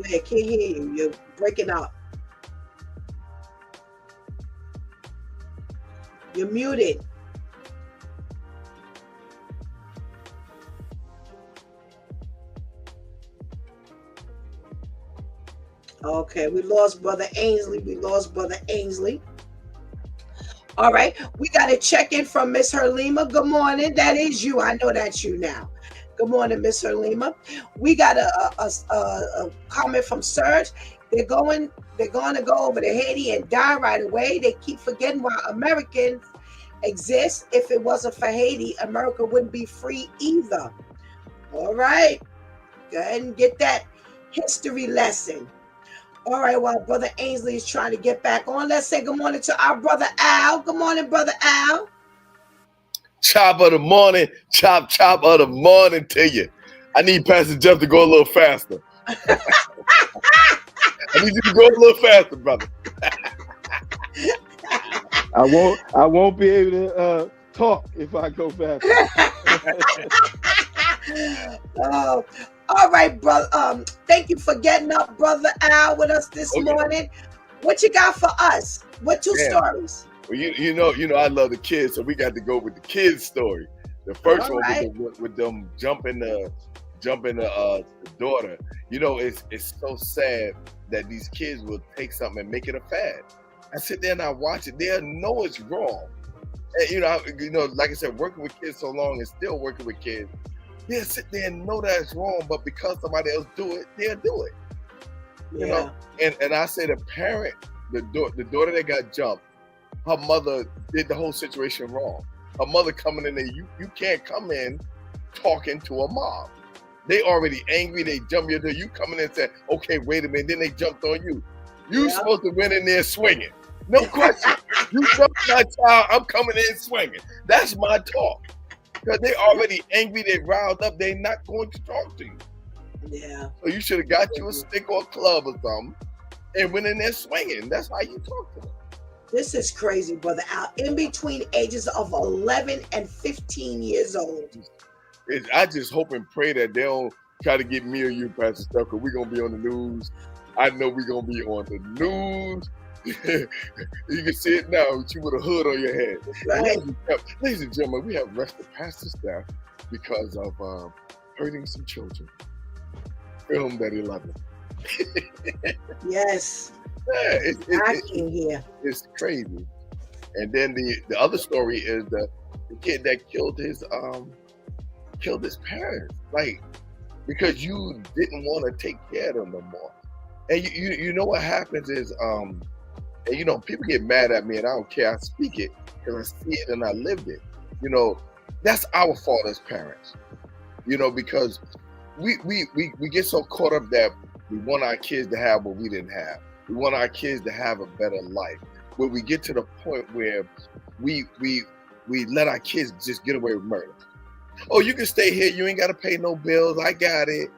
I can't hear you. You're breaking up. You're muted. Okay, we lost Brother Ainsley. All right, we got a check-in from Miss Herlima. Good morning. That is you. I know that's you now. Good morning, Miss Herlima. We got a comment from Serge. They're going to go over to Haiti and die right away. They keep forgetting why Americans exist. If it wasn't for Haiti, America wouldn't be free either. All right, go ahead and get that history lesson. All right, while Brother Ainsley is trying to get back on, let's say good morning to our brother Al. Good morning, Brother Al. Chop of the morning, chop of the morning to you. I need Pastor Jeff to go a little faster. I need you to go a little faster, brother. I won't be able to talk if I go faster. Oh, all right, brother. Thank you for getting up, Brother Al, with us this morning. What you got for us? What two stories? Well, you know, I love the kids, so we got to go with the kids' story. The first one was with them jumping the daughter. It's so sad that these kids will take something and make it a fad. I sit there and I watch it. They know it's wrong. And, like I said, working with kids so long and still working with kids, they'll sit there and know that it's wrong, but because somebody else do it, they'll do it. You know? And I say the parent, the daughter that got jumped, her mother did the whole situation wrong. Her mother coming in there, you can't come in talking to a mom. They already angry, they jump you there, you come in and say, okay, wait a minute, then they jumped on you. You supposed to went in there swinging. No question. You jumped my child, I'm coming in swinging. That's my talk. Because they already angry, they riled up, they're not going to talk to you. Yeah. So you should have got you a stick or a club or something and went in there swinging. That's how you talk to them. This is crazy, Brother Al. In between ages of 11 and 15 years old. I just hope and pray that they don't try to get me or you, Pastor Steph, because we're gonna be on the news. I know we're gonna be on the news. You can see it now with you with a hood on your head. Right. Ladies and gentlemen, we have arrested Pastor Steph because of hurting some children. Filmed at 11. Yes. Yeah, Acting here. it's crazy. And then the other story is the kid that killed his parents, like because you didn't want to take care of them no more. And you know what happens is and you know, people get mad at me and I don't care. I speak it because I see it and I lived it. You know, that's our fault as parents. You know, because we get so caught up that we want our kids to have what we didn't have. We want our kids to have a better life. But we get to the point where we let our kids just get away with murder. Oh, you can stay here. You ain't got to pay no bills. I got it.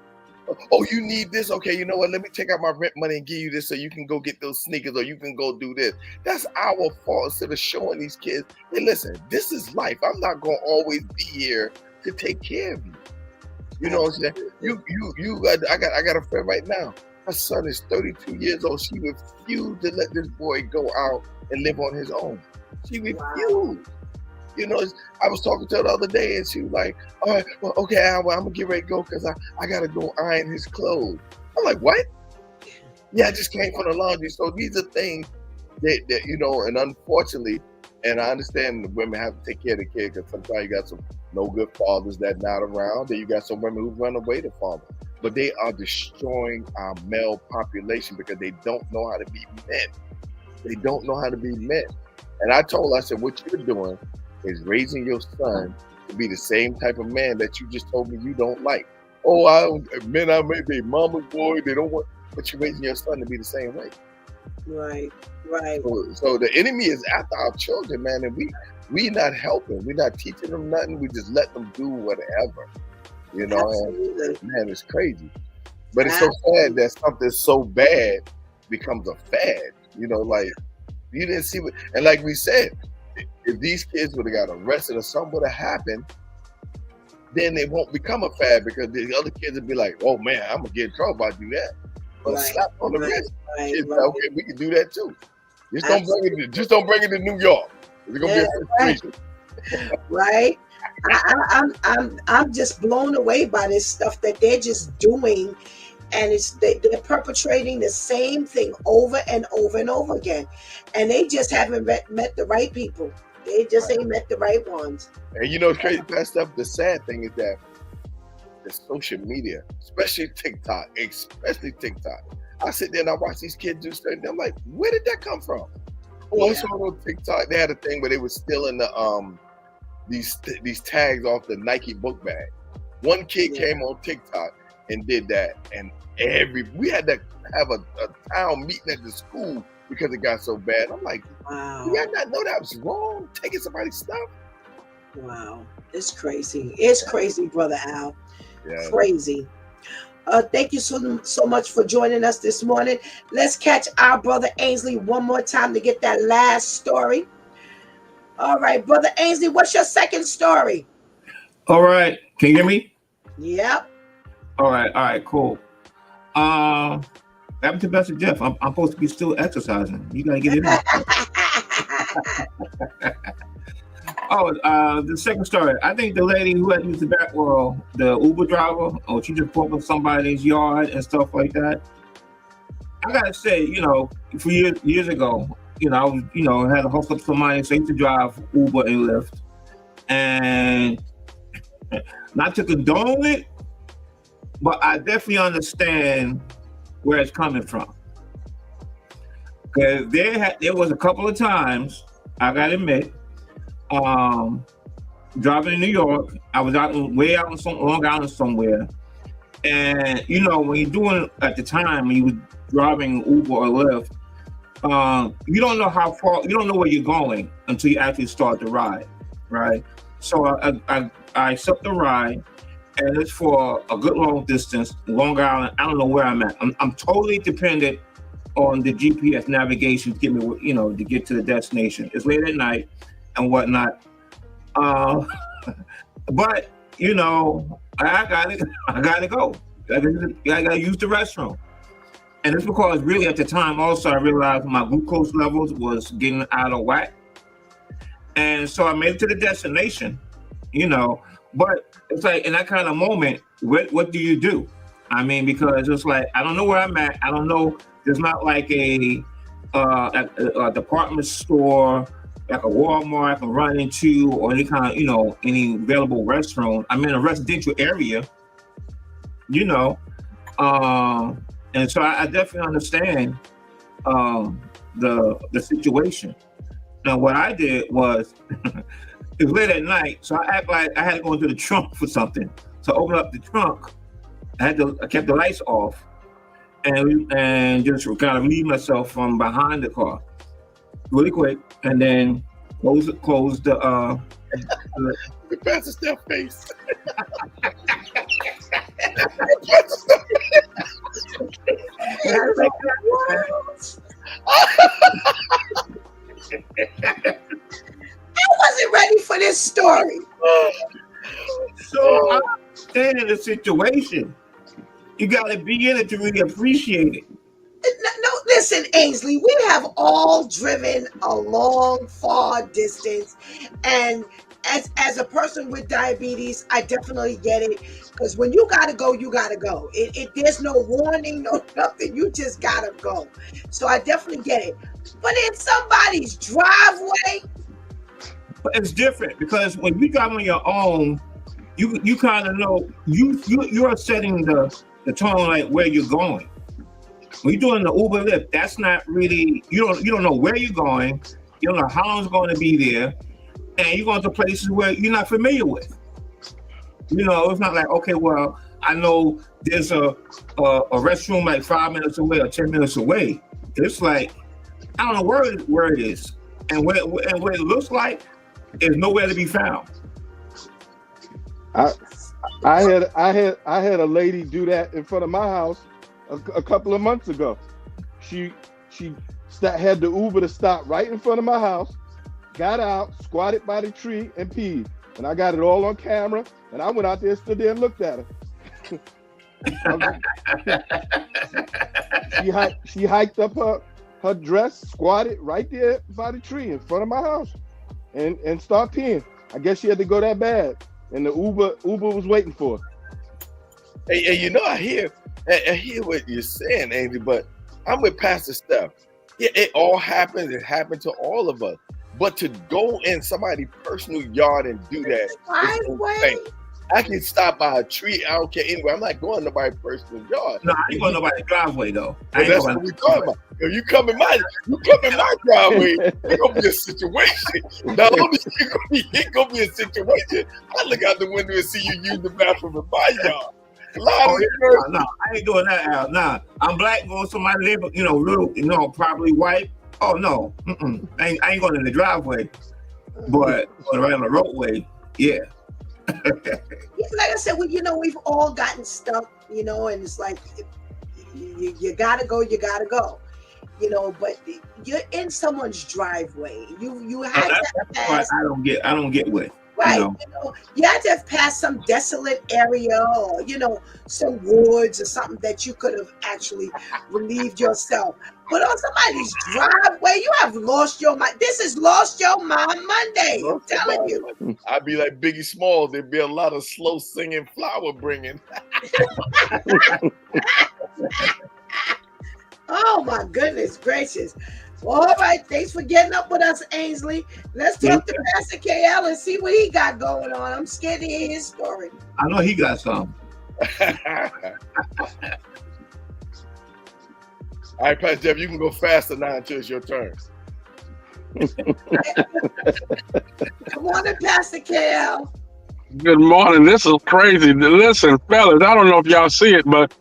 Oh, you need this? Okay, you know what? Let me take out my rent money and give you this so you can go get those sneakers or you can go do this. That's our fault instead of showing these kids, hey, listen, this is life. I'm not going to always be here to take care of you. You know what I'm saying? I got a friend right now. Her son is 32 years old. She refused to let this boy go out and live on his own. She refused. Wow. You know, I was talking to her the other day and she was like, all right, well, okay, Al, well, I'm going to get ready to go because I got to go iron his clothes. I'm like, what? Yeah, I just came from the laundry. So these are things that you know, and unfortunately, and I understand the women have to take care of the kid because sometimes you got some no good fathers that not around. Then you got some women who run away to father. But they are destroying our male population because they don't know how to be men. They don't know how to be men. And I told her, I said, what you're doing is raising your son to be the same type of man that you just told me you don't like. Oh, men I may be mama's boy, they don't want, but you're raising your son to be the same way. Right. So the enemy is after our children, man, and we not helping. We're not teaching them nothing. We just let them do whatever. You know, and, man, it's crazy. But it's so sad that something so bad becomes a fad. You know, like you didn't see what, and like we said, if these kids would have got arrested or something would have happened, then it won't become a fad because the other kids would be like, oh man, I'm gonna get in trouble if I do that. But slap on the wrist. Kids like, okay, we can do that too. Just don't bring it to New York. It's gonna be a situation. Right. I'm just blown away by this stuff that they're just doing, and they're perpetrating the same thing over and over and over again, and they just haven't met the right people. They just ain't met the right ones. And you know, it's crazy, Pastor Steph. The sad thing is that the social media, especially TikTok. I sit there and I watch these kids do stuff, and I'm like, where did that come from? Oh, I saw on TikTok. They had a thing where they were stealing the these tags off the Nike book bag. One kid came on TikTok and did that, and we had to have a town meeting at the school because it got so bad. I'm like, wow, you guys not know that was wrong? Taking somebody's stuff? Wow, it's crazy. It's crazy, Brother Al. Yeah. Crazy. Thank you so much for joining us this morning. Let's catch our Brother Ainsley one more time to get that last story. All right, Brother Ainsley, what's your second story? All right. Can you hear me? Yep. All right, cool. Happy to Pastor Jeff. I'm supposed to be still exercising. You gotta get it in. The second story. I think the lady who had used the Uber driver, she just pulled up somebody's yard and stuff like that. I gotta say, a few years ago, I was, had to hustle up some money, so I used to drive Uber and Lyft. And not to condone it, but I definitely understand where it's coming from. Because there was a couple of times, I gotta admit, driving in New York, I was way out on Long Island somewhere. And, when you're doing, at the time, when you were driving Uber or Lyft, you don't know how far, you don't know where you're going until you actually start the ride, right? So I accept the ride, and it's for a good long distance, Long Island. I don't know where I'm at. I'm totally dependent on the GPS navigation to get me, to get to the destination. It's late at night and whatnot. But you know, I gotta go. I gotta use the restroom. And it's because really at the time also I realized my glucose levels was getting out of whack. And so I made it to the destination, you know. But it's like in that kind of moment, what do you do? I mean, because it's like I don't know where I'm at. I don't know. There's not like a department store, like a Walmart I can run into, or any kind of, you know, any available restroom. I'm in a residential area, you know. And so I definitely understand the situation. Now, what I did was, it was late at night, so I act like I had to go into the trunk for something. So I opened up the trunk. I kept the lights off, and just kind of relieve myself from behind the car, really quick, and then close the. Pastor Steph face. I wasn't ready for this story. So I understand the situation. You got to be in it to really appreciate it. No, listen, Ainsley, we have all driven a long, far distance, and as a person with diabetes, I definitely get it. Because when you gotta go, you gotta go. There's no warning, no nothing. You just gotta go. So I definitely get it. But in somebody's driveway, But it's different because when you drive on your own, you kind of know you're setting the tone, like where you're going. When you're doing the Uber Lyft, that's not really, you don't know where you're going, you don't know how long it's going to be there, and you're going to places where you're not familiar with. You know, it's not like, okay, well, I know there's a restroom like 5 minutes away or 10 minutes away. It's like, I don't know where it is, and what it looks like is nowhere to be found. I had a lady do that in front of my house a couple of months ago. She had the Uber to stop right in front of my house, got out, squatted by the tree, and peed. And I got it all on camera. And I went out there, stood there, and looked at her. She hiked up her dress, squatted right there by the tree in front of my house, and started peeing. I guess she had to go that bad, and the Uber was waiting for her. Hey, you know, I hear what you're saying, Andy, but I'm with Pastor Steph. Yeah, it all happens. It happened to all of us. But to go in somebody's personal yard and do that, I can stop by a tree. I don't care anywhere. I'm not going to nobody's personal yard. No, I ain't going to nobody's driveway though. Well, that's what we're talking about. If you come in my driveway, it's gonna be a situation. Not only it's gonna be a situation. I look out the window and see you use the bathroom in my yard. No, I ain't doing that, Al. Nah, I'm black, going to my neighbor, little, probably white. Oh no, I ain't going in the driveway, but right on the roadway, yeah. Like I said, we've all gotten stuck, and it's like you gotta go, but you're in someone's driveway. You have to pass. I don't get with. Right, you had to have passed some desolate area or, some woods or something that you could have actually relieved yourself. But on somebody's driveway, you have lost your mind. This is Lost Your Mind Monday. I'm telling you. I'd be like Biggie Smalls. There'd be a lot of slow singing, flower bringing. Oh, my goodness gracious. Well, all right, thanks for getting up with us, Ainsley. Let's talk to Pastor KL and see what he got going on. I'm scared to hear his story. I know he got some. All right, Pastor Jeff, you can go faster now until it's your turn. Come on in, Pastor KL. Good morning. This is crazy. Listen, fellas, I don't know if y'all see it, but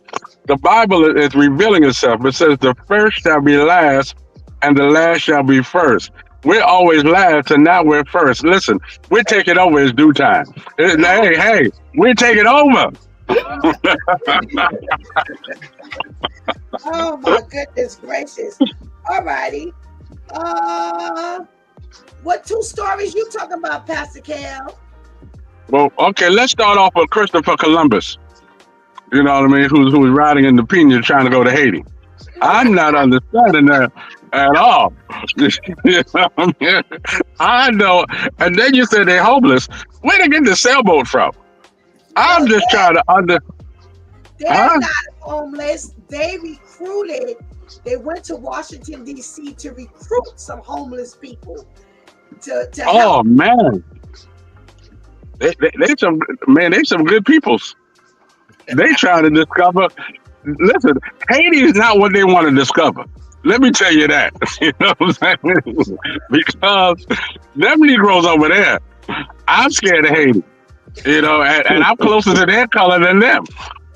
the Bible is revealing itself. It says the first shall be last and the last shall be first. We're always last and now we're first. Listen, we take it over in due time. Hey, we take it over. Oh my goodness gracious. All righty. What two stories you talking about, Pastor KL? Well, okay, let's start off with Christopher Columbus. You know what I mean? Who's riding in the Pina trying to go to Haiti. I'm not understanding that at all. You know what I mean? I know. And then you said they're homeless. Where they get the sailboat from? No, I'm just trying to they're huh? not homeless. They recruited. They went to Washington D.C. to recruit some homeless people to Oh help. man, they some they some good peoples. They try to discover. Listen, Haiti is not what they want to discover. Let me tell you that. You know what I'm saying? Because them Negroes over there, I'm scared of Haiti. You know, and I'm closer to their color than them.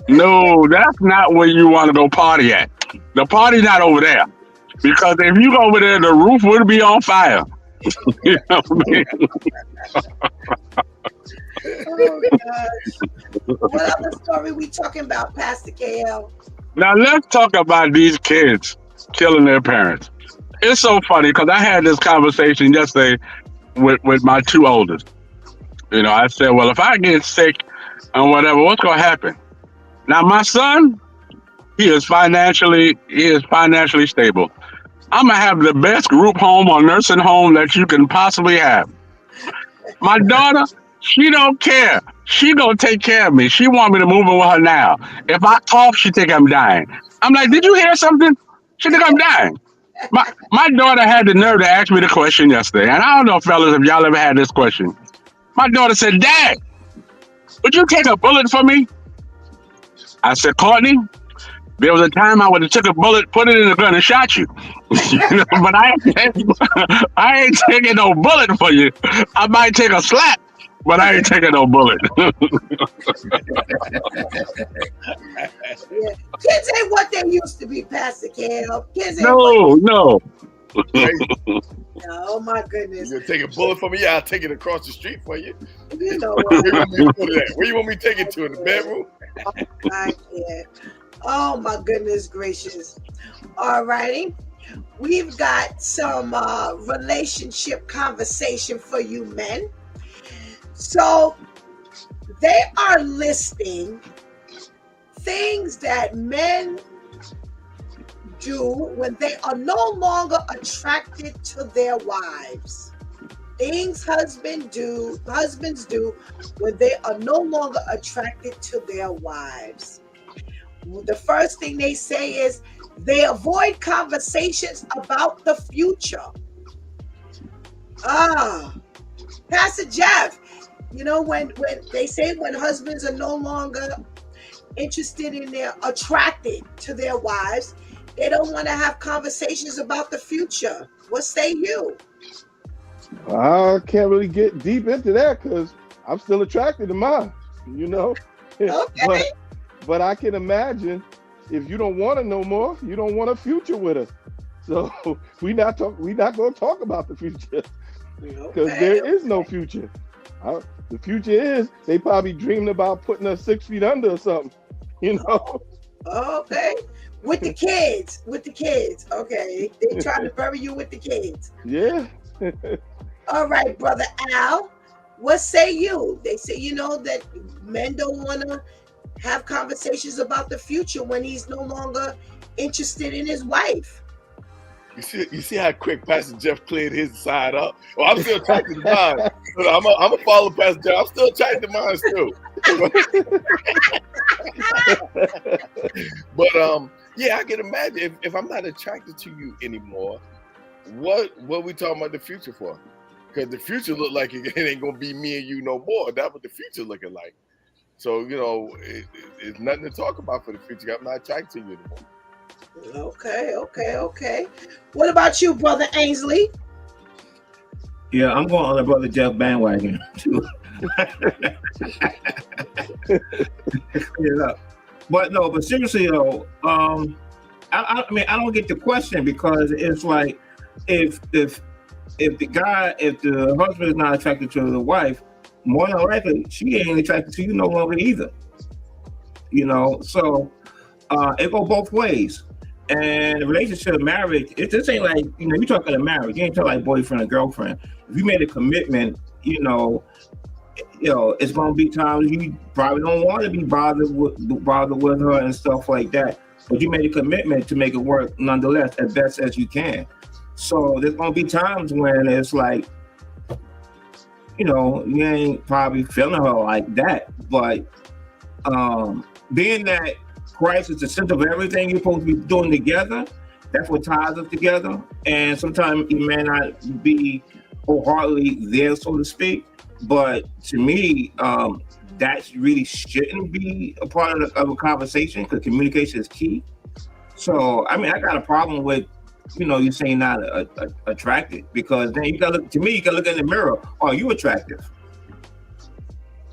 No, that's not where you want to go party at. The party's not over there. Because if you go over there, the roof would be on fire. You know what I mean? Oh gosh. What other story we talking about, Pastor KL? Now let's talk about these kids killing their parents. It's so funny because I had this conversation yesterday with my two oldest. You know, I said, well, if I get sick and whatever, what's gonna happen? Now my son, he is financially stable. I'm gonna have the best group home or nursing home that you can possibly have. My daughter, she don't care. She gonna take care of me. She want me to move in with her now. If I cough, she think I'm dying. I'm like, did you hear something? She think I'm dying. My daughter had the nerve to ask me the question yesterday, and I don't know, fellas, if y'all ever had this question. My daughter said, "Dad, would you take a bullet for me?" I said, "Courtney, there was a time I would have took a bullet, put it in the gun, and shot you. You know, but I ain't taking no bullet for you. I might take a slap, but I ain't taking no bullet." Yeah. Kids ain't what they used to be, Pastor KL. Kids ain't what. No. Crazy. Oh my goodness. You gonna take a bullet from me? Yeah, I'll take it across the street for you. You know Where what? you want me to put it at? Where you want me to take it to? In the bedroom? I can't. Oh my goodness gracious. All righty. We've got some relationship conversation for you men. So they are listing things that men do when they are no longer attracted to their wives. Things husbands do when they are no longer attracted to their wives. The first thing they say is they avoid conversations about the future. Pastor Jeff, you know, when they say when husbands are no longer interested in attracted to their wives, they don't want to have conversations about the future. What say you? I can't really get deep into that because I'm still attracted to mine, you know. Okay. But I can imagine if you don't want to know more, you don't want a future with us. So we not going to talk about the future because there is no future. The future is they probably dreamed about putting us 6 feet under or something, you know. Okay. With the kids. Okay. They trying to bury you with the kids. Yeah. All right, brother Al. What say you? They say, you know, that men don't want to have conversations about the future when he's no longer interested in his wife. You see how quick Pastor Jeff cleared his side up? Well, I'm still attracted to mine. I'm a follow Pastor Jeff. I'm still attracted to mine too. But yeah, I can imagine if I'm not attracted to you anymore, what we talking about the future for? Because the future look like it ain't gonna be me and you no more. That's what the future looking like. So, you know, it's nothing to talk about for the future. I'm not attracted to you anymore. Okay. What about you, brother Ainsley? Yeah, I'm going on the brother Jeff bandwagon too. Yeah. But seriously though, I mean, I don't get the question because it's like if the husband is not attracted to the wife, more than likely she ain't attracted to you no longer either. You know, so it go both ways. And the relationship, marriage, it just ain't like, you know, you talking about marriage, you ain't talking like boyfriend or girlfriend. If you made a commitment, you know, it's gonna be times you probably don't want to be bothered with her and stuff like that. But you made a commitment to make it work nonetheless, as best as you can. So there's gonna be times when it's like, you ain't probably feeling her like that. But being that Christ is the center of everything you're supposed to be doing together, that's what ties us together. And sometimes it may not be wholeheartedly there, so to speak. But to me, that really shouldn't be a part of a conversation, because communication is key. So, I mean, I got a problem with, you saying not attracted, because then you got to look, to me, you got to look in the mirror. Are you attractive?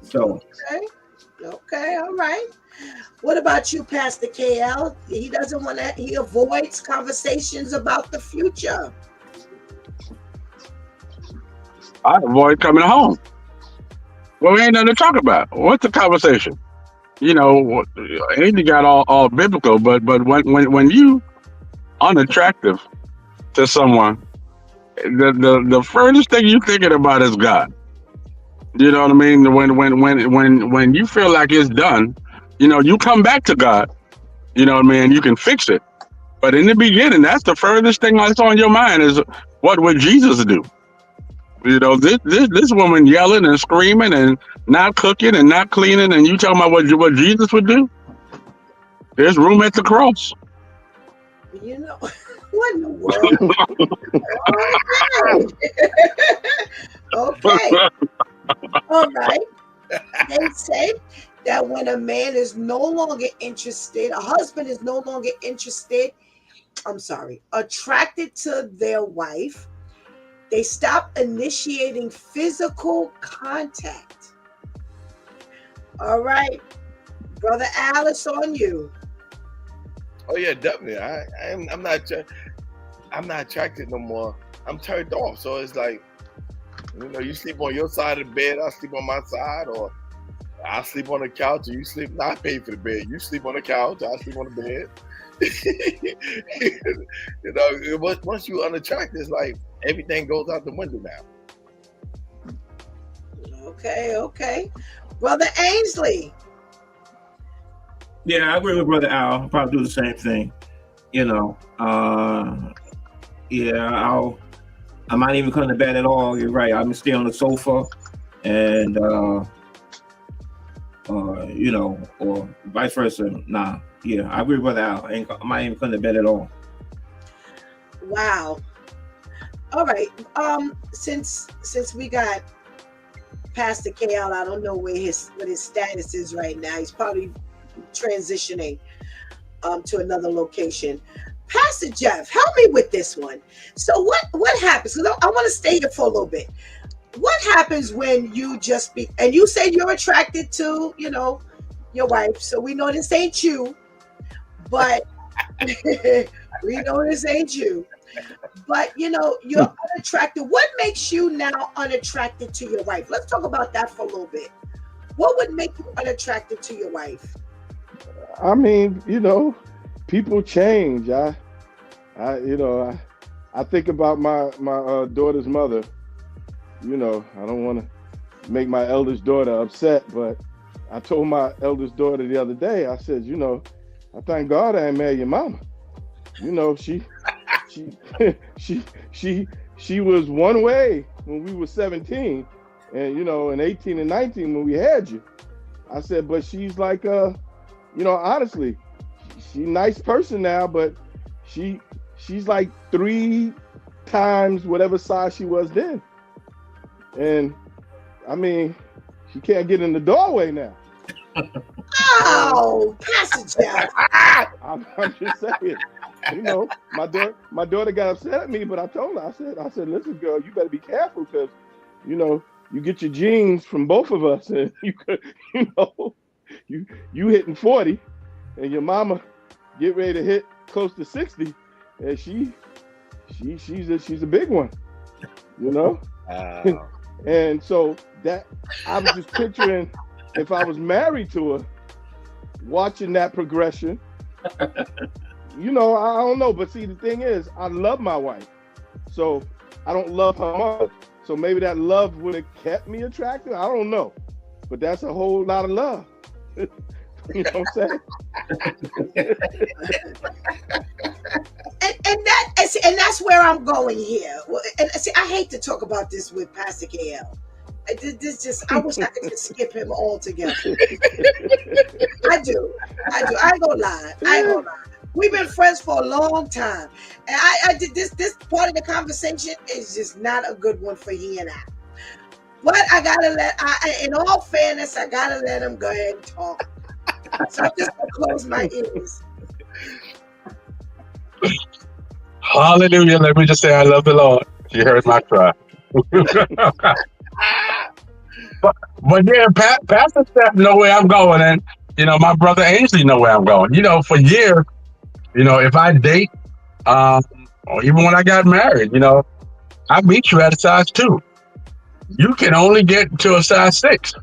So. Okay, all right. What about you, Pastor KL? He doesn't want to, he avoids conversations about the future. I avoid coming home. Well, we ain't nothing to talk about. What's the conversation? Ain't got all biblical, but when you unattractive to someone, the furthest thing you thinking about is God. You know what I mean? When you feel like it's done, you come back to God. You know what I mean? You can fix it. But in the beginning, that's the furthest thing that's on your mind is, what would Jesus do? This woman yelling and screaming and not cooking and not cleaning, and you talking about what Jesus would do? There's room at the cross. What in the world? Okay. All right. They say that when a man is no longer interested, a husband is no longer attracted to their wife, they stop initiating physical contact. All right, Brother Alice, on you. Oh yeah, definitely. I'm not attracted no more. I'm turned off. So it's like, you sleep on your side of the bed, I sleep on my side, or I sleep on the couch, and you sleep. I pay for the bed. You sleep on the couch, I sleep on the bed. Once you unattracted, it's like everything goes out the window now. Okay. Brother Ainsley. Yeah, I agree with Brother Al. I'll probably do the same thing. I might even come to bed at all. You're right. I'm stay on the sofa, and or vice versa. Nah. Yeah, I agree with Brother Al. I might even come to bed at all. Wow. All right. Since we got Pastor KL, I don't know what his status is right now. He's probably transitioning to another location. Pastor Jeff, help me with this one. So what happens? Because I want to stay here for a little bit. What happens when you just and you said you're attracted to, your wife. So we know this ain't you, but we know this ain't you. But you're unattracted. What makes you now unattracted to your wife? Let's talk about that for a little bit. What would make you unattracted to your wife? I mean, people change. I think about my daughter's mother. I don't want to make my eldest daughter upset, but I told my eldest daughter the other day, I said, I thank God I ain't married your mama. She was one way when we were 17, and in 18 and 19 when we had you. I said, but she's like honestly, she's a nice person now, but she's like 3 times whatever size she was then. And I mean, she can't get in the doorway now. Oh, Pastor Jeff. I'm just saying. My daughter got upset at me, but I told her, I said, listen, girl, you better be careful, because, you get your genes from both of us, and you hitting 40, and your mama get ready to hit close to 60, and she's a big one, And so that I was just picturing if I was married to her, watching that progression. I don't know, but see, the thing is, I love my wife, so I don't love her mother. So maybe that love would have kept me attractive. I don't know. but that's a whole lot of love. You know what I'm saying? And that's where I'm going here. And see, I hate to talk about this with Pastor KL. I wish I could just skip him altogether. I do. I ain't gonna lie. We've been friends for a long time, and I did this part of the conversation is just not a good one for he and I. But I gotta in all fairness, I gotta let him go ahead and talk. So I'm just gonna close my ears. Hallelujah. Let me just say I love the Lord. You heard my cry. but yeah, Pastor Steph know where I'm going, and my brother Ainsley know where I'm going. For years, if I date, or even when I got married, I meet you at a size 2. You can only get to a size 6.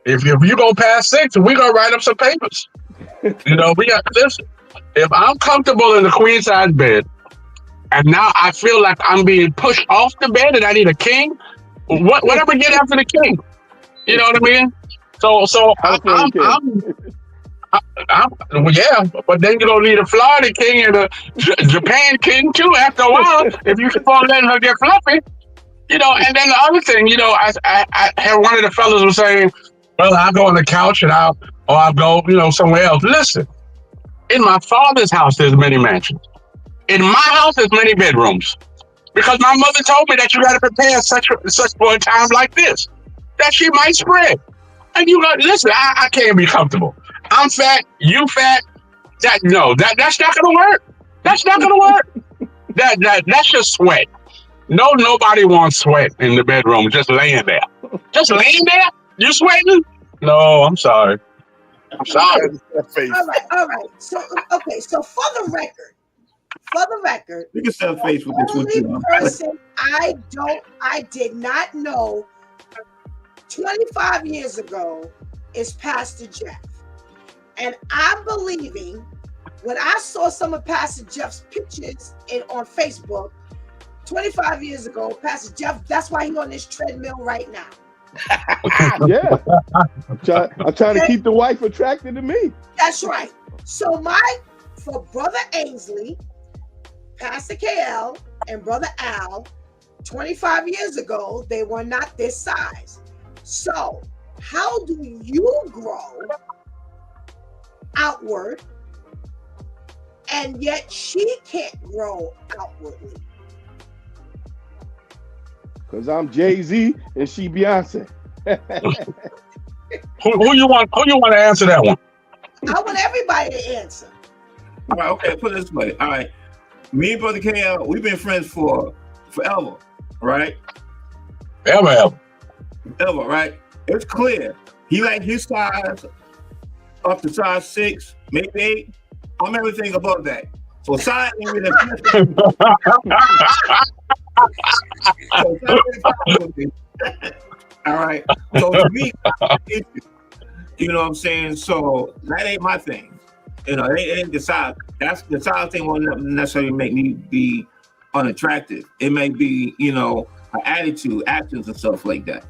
If you go past 6, we gonna write up some papers. We got listen. If I'm comfortable in the queen size bed, and now I feel like I'm being pushed off the bed and I need a king, whatever get after the king. You know what I mean? So yeah, but then you don't need a Florida king and a Japan king too. After a while, if you keep on letting her get fluffy, and then the other thing, I had one of the fellas was saying, well, I'll go on the couch and I'll go, somewhere else. Listen, in my father's house, there's many mansions. In my house, there's many bedrooms. Because my mother told me that you got to prepare such for a time like this, that she might spread. And you got listen. I can't be comfortable. I'm fat. You fat. That's not gonna work. That's not gonna work. That's just sweat. Nobody wants sweat in the bedroom. Just laying there. Just laying there. You sweating? No, I'm sorry. I'm sorry. All right. So okay. So for the record, you can sell face with this one too. Person I did not know 25 years ago is Pastor Jeff. And I'm believing when I saw some of Pastor Jeff's pictures on Facebook 25 years ago, Pastor Jeff, that's why he's on this treadmill right now. Yeah. I'm trying to keep the wife attracted to me. That's right. So for Brother Ainsley, Pastor KL, and Brother Al, 25 years ago, they were not this size. So how do you grow outward and yet she can't grow outwardly? Because I'm Jay-Z and she Beyonce. Who you want to answer that one? I want everybody to answer. All right, okay, put it this way. All right. Me and Brother KL, we've been friends for forever, right? Ever, right? It's clear. He like his size up to size 6, maybe 8. I'm everything above that. So size ain't really all right. So to me, you know what I'm saying? So that ain't my thing. It ain't the size. That's the size thing won't necessarily make me be unattractive. It may be, an attitude, actions and stuff like that.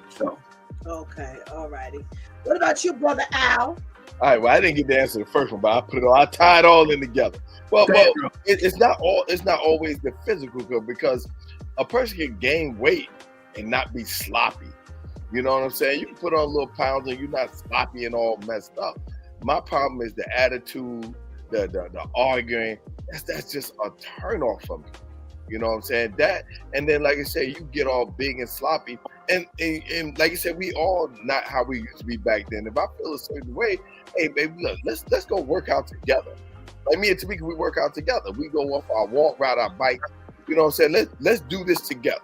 So okay, all righty. What about you, Brother Al? All right, well, I didn't get the answer to the first one, but I tied it all in together. Well, it's not always the physical good, because a person can gain weight and not be sloppy. You know what I'm saying? You can put on a little pounds and you're not sloppy and all messed up. My problem is the attitude, the arguing. That's just a turn off for me. You know what I'm saying? That, and then like I said, you get all big and sloppy, and like I said, we all not how we used to be back then. If I feel a certain way, hey baby, look, let's go work out together. Like me and Tamika, we work out together. We go off our walk, ride our bike. You know what I'm saying? Let's do this together.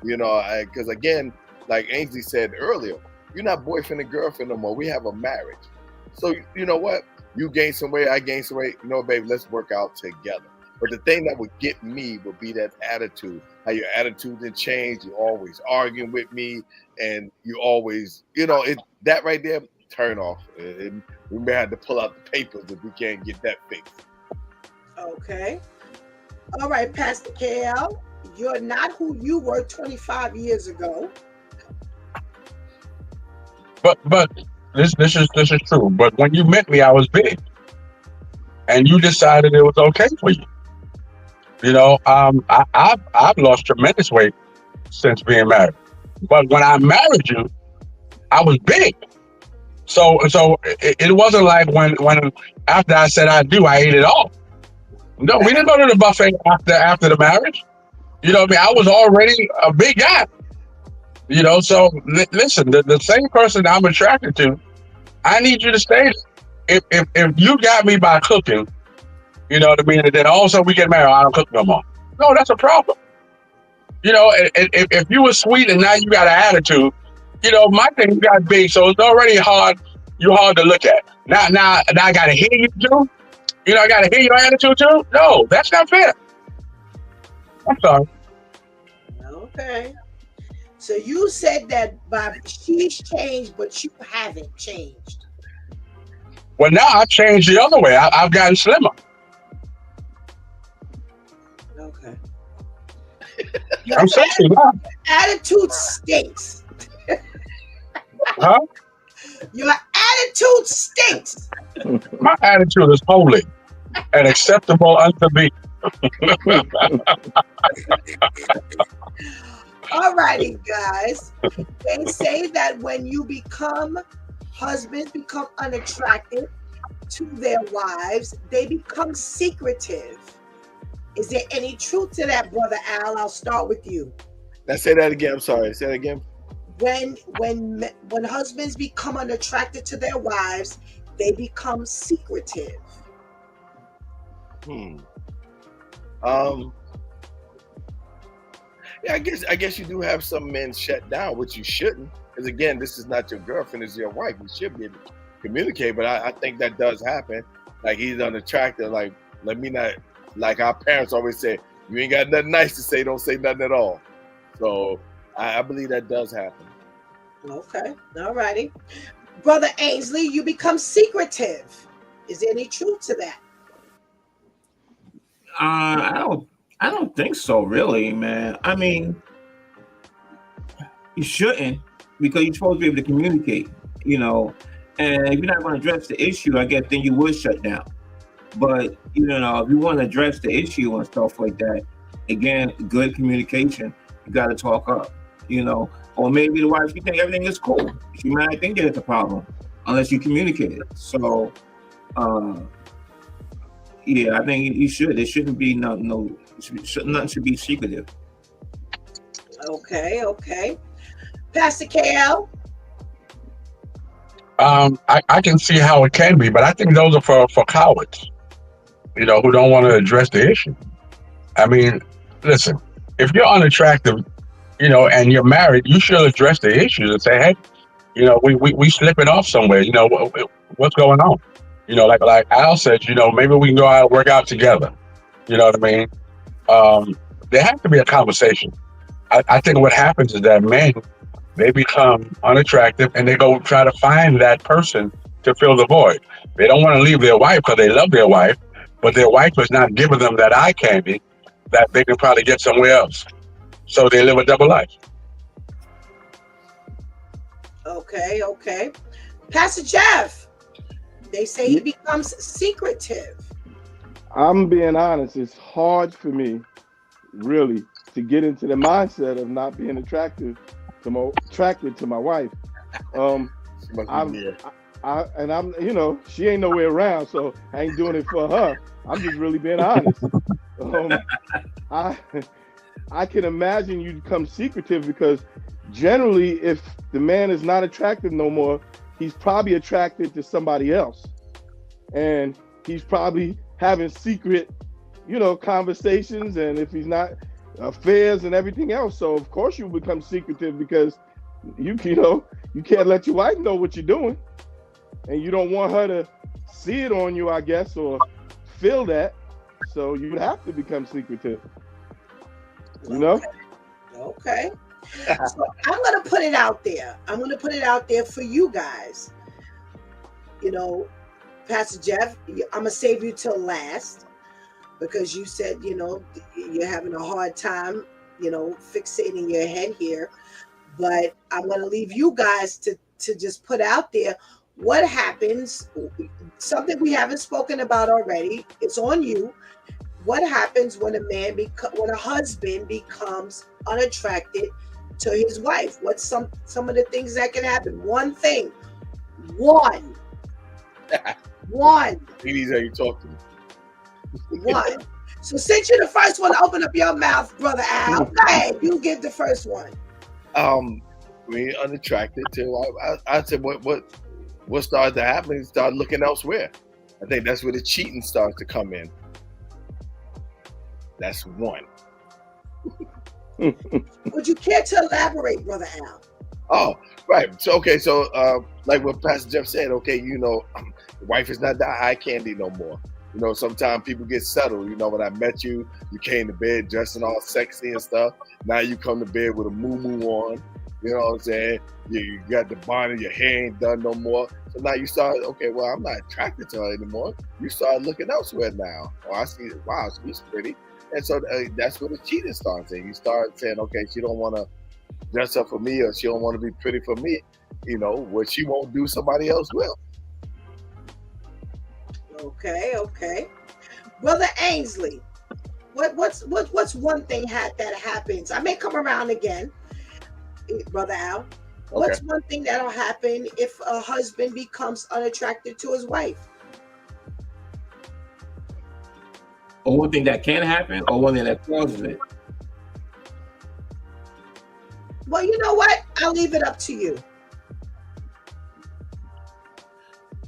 Because again, like Ainsley said earlier, you're not boyfriend and girlfriend no more. We have a marriage. So you know what? You gain some weight, I gain some weight. Baby, let's work out together. But the thing that would get me would be that attitude. How your attitude didn't change. You're always arguing with me, and you always, that right there, turn off. And we may have to pull out the papers if we can't get that fixed. Okay. All right, Pastor KL, you're not who you were 25 years ago. but this is true. But when you met me, I was big, and you decided it was okay for you. I've lost tremendous weight since being married. But when I married you, I was big. So it wasn't like when after I said I do, I ate it all. No, we didn't go to the buffet after the marriage. You know what I mean? I was already a big guy. So listen, the same person I'm attracted to, I need you to stay. If you got me by cooking, you know what I mean, and then also we get married, I don't cook no more. No, that's a problem. If you were sweet and now you got an attitude, my thing got big, so it's already hard. You're hard to look at. Now I gotta hear you too. I gotta hear your attitude too. No, that's not fair. I'm sorry. Okay. So you said that she's changed, but you haven't changed. Well, now I've changed the other way. I've gotten slimmer. Okay. I'm sexy now. Attitude stinks. Huh? Your attitude stinks. My attitude is holy and acceptable unto me. Alrighty, guys. They say that when husbands become unattractive to their wives, they become secretive. Is there any truth to that, Brother Al? I'll start with you. Let's say that again. I'm sorry. Say that again. When husbands become unattracted to their wives, they become secretive. Yeah, I guess you do have some men shut down, which you shouldn't. Because again, this is not your girlfriend, it's your wife. You should be able to communicate, but I think that does happen. Like he's unattractive, like let me not, like our parents always say, you ain't got nothing nice to say, don't say nothing at all. So I believe that does happen. Okay, all righty. Brother Ainsley, you become secretive. Is there any truth to that? I don't think so, really, man. I mean, you shouldn't, because you're supposed to be able to communicate, And if you're not going to address the issue, I guess then you would shut down. But if you want to address the issue and stuff like that, again, good communication. You got to talk up, Or maybe the wife, she think everything is cool. She might think there's a problem unless you communicate it. So, yeah, I think you should. There shouldn't be nothing should be secretive. Okay. Pastor KL? I can see how it can be, but I think those are for cowards, who don't want to address the issue. I mean, listen, if you're unattractive, and you're married, you should address the issue and say, hey, we slipping off somewhere. What's going on? Like Al said, maybe we can go out and work out together. You know what I mean? There has to be a conversation. I think what happens is that men, they become unattractive and they go try to find that person to fill the void. They don't want to leave their wife because they love their wife, but their wife is not giving them that eye candy that they can probably get somewhere else. So they live a double life. Okay. Pastor Jeff, they say he becomes secretive. I'm being honest, it's hard for me, really, to get into the mindset of not being attracted to my wife. I'm she ain't nowhere around, so I ain't doing it for her. I'm just really being honest. I can imagine you become secretive because generally, if the man is not attractive no more, he's probably attracted to somebody else, and he's probably having secret, conversations, and if he's not, affairs and everything else. So of course you become secretive because you can't let your wife know what you're doing, and you don't want her to see it on you, I guess, or feel that. So you would have to become secretive. Okay. So I'm going to put it out there. I'm going to put it out there for you guys. Pastor Jeff, I'm going to save you till last because you said, you're having a hard time, fixating your head here. But I'm going to leave you guys to to just put out there. What happens? Something we haven't spoken about already. It's on you. What happens when when a husband becomes unattracted to his wife? What's some of the things that can happen? One thing. One. Ladies, how you talk to me. One. So since you're the first one to open up your mouth, Brother Al, go ahead. You give the first one. When you're unattracted to, I said, what started to happen? Is start looking elsewhere. I think that's where the cheating starts to come in. That's one. Would you care to elaborate, Brother Al? Oh, right. So okay, so like what Pastor Jeff said, okay, the wife is not that eye candy no more. Sometimes people get settled. When I met you, you came to bed dressing all sexy and stuff. Now you come to bed with a moo-moo on. You know what I'm saying? You got the bonnet, your hair ain't done no more. So now you start, okay, well, I'm not attracted to her anymore. You start looking elsewhere now. Oh, I see, wow, she's pretty. And so that's where the cheating starts. And you start saying, okay, she don't want to dress up for me, or she don't want to be pretty for me. What she won't do, somebody else will. Okay. Brother Ainsley, what's one thing that happens? I may come around again, Brother Al. What's one thing that'll happen if a husband becomes unattracted to his wife? Or one thing that can happen, or one thing that causes it? Well, you know what? I'll leave it up to you.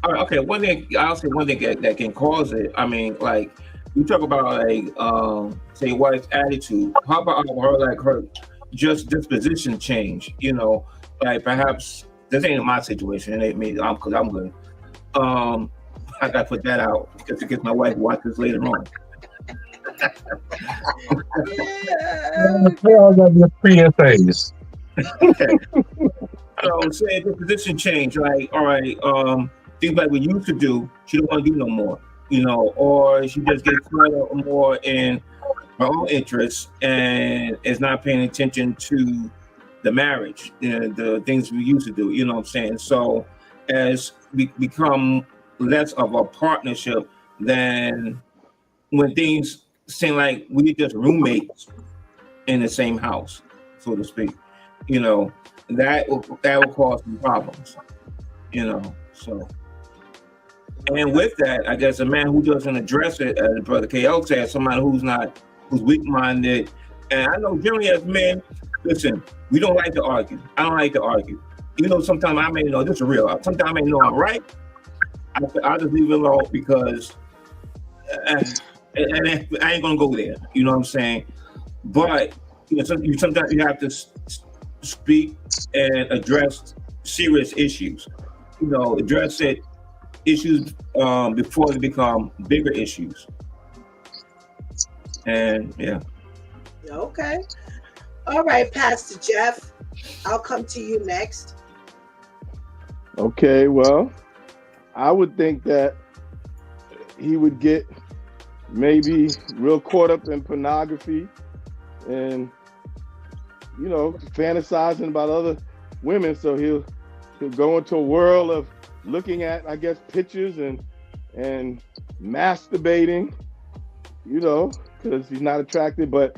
All right, okay, I'll say one thing that can cause it. I mean, like, you talk about, say, wife's attitude. How about her just disposition change? Like perhaps this ain't my situation. It ain't me. Because I'm good. I gotta put that out just in case my wife watches later on. PSAs. Okay. So say disposition change, like, all right, things like we used to do, she don't want to do no more, or she just gets caught up more in her own interests and is not paying attention to the marriage, the things we used to do, you know what I'm saying? So as we become less of a partnership than when things seem like we just roommates in the same house, so to speak, that will cause some problems, so. And with that, I guess a man who doesn't address it, as Brother KL said, somebody who's weak-minded. And I know generally as men, listen, we don't like to argue. I don't like to argue. Sometimes I may know, this is real. Sometimes I may know I'm right. I'll just leave it alone because and I ain't going to go there. You know what I'm saying? But sometimes you have to speak and address serious issues. Address issues before they become bigger issues. And yeah. Okay. All right, Pastor Jeff, I'll come to you next. Okay, well, I would think that he would get maybe real caught up in pornography and fantasizing about other women, so he'll go into a world of looking at, I guess, pictures and masturbating, because he's not attracted. But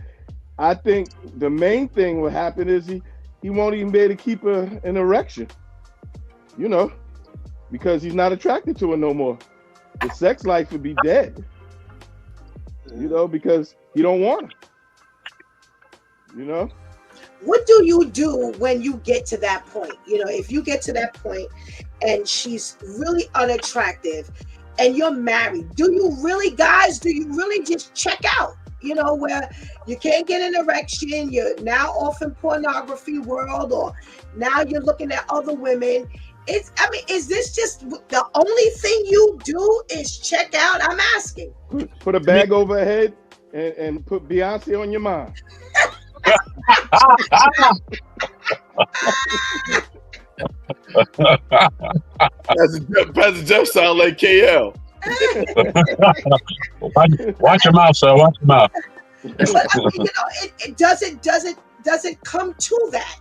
I think the main thing will happen is he won't even be able to keep an erection, because he's not attracted to her no more. The sex life would be dead, because he don't want her, What do you do when you get to that point? If you get to that point and she's really unattractive and you're married, do you really just check out? Where you can't get an erection, you're now off in pornography world, or now you're looking at other women. Is this just the only thing you do is check out? I'm asking. Put a bag over her head and put Beyonce on your mind. Pastor Jeff sound like KL. Watch your mouth, sir. Watch your mouth. But it doesn't come to that.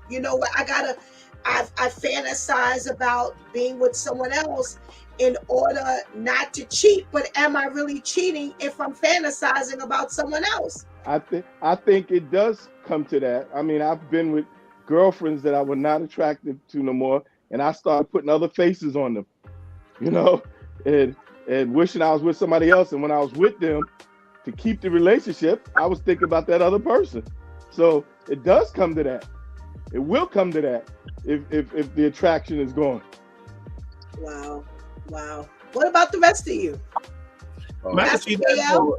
I gotta I fantasize about being with someone else in order not to cheat, but am I really cheating if I'm fantasizing about someone else? I think it does come to that. I mean, I've been with girlfriends that I was not attracted to no more, and I started putting other faces on them, you know, and wishing I was with somebody else. And when I was with them, to keep the relationship, I was thinking about that other person. So it does come to that. It will come to that if the attraction is gone. Wow. Wow. What about the rest of you? Oh, I can Pastor see that. KL?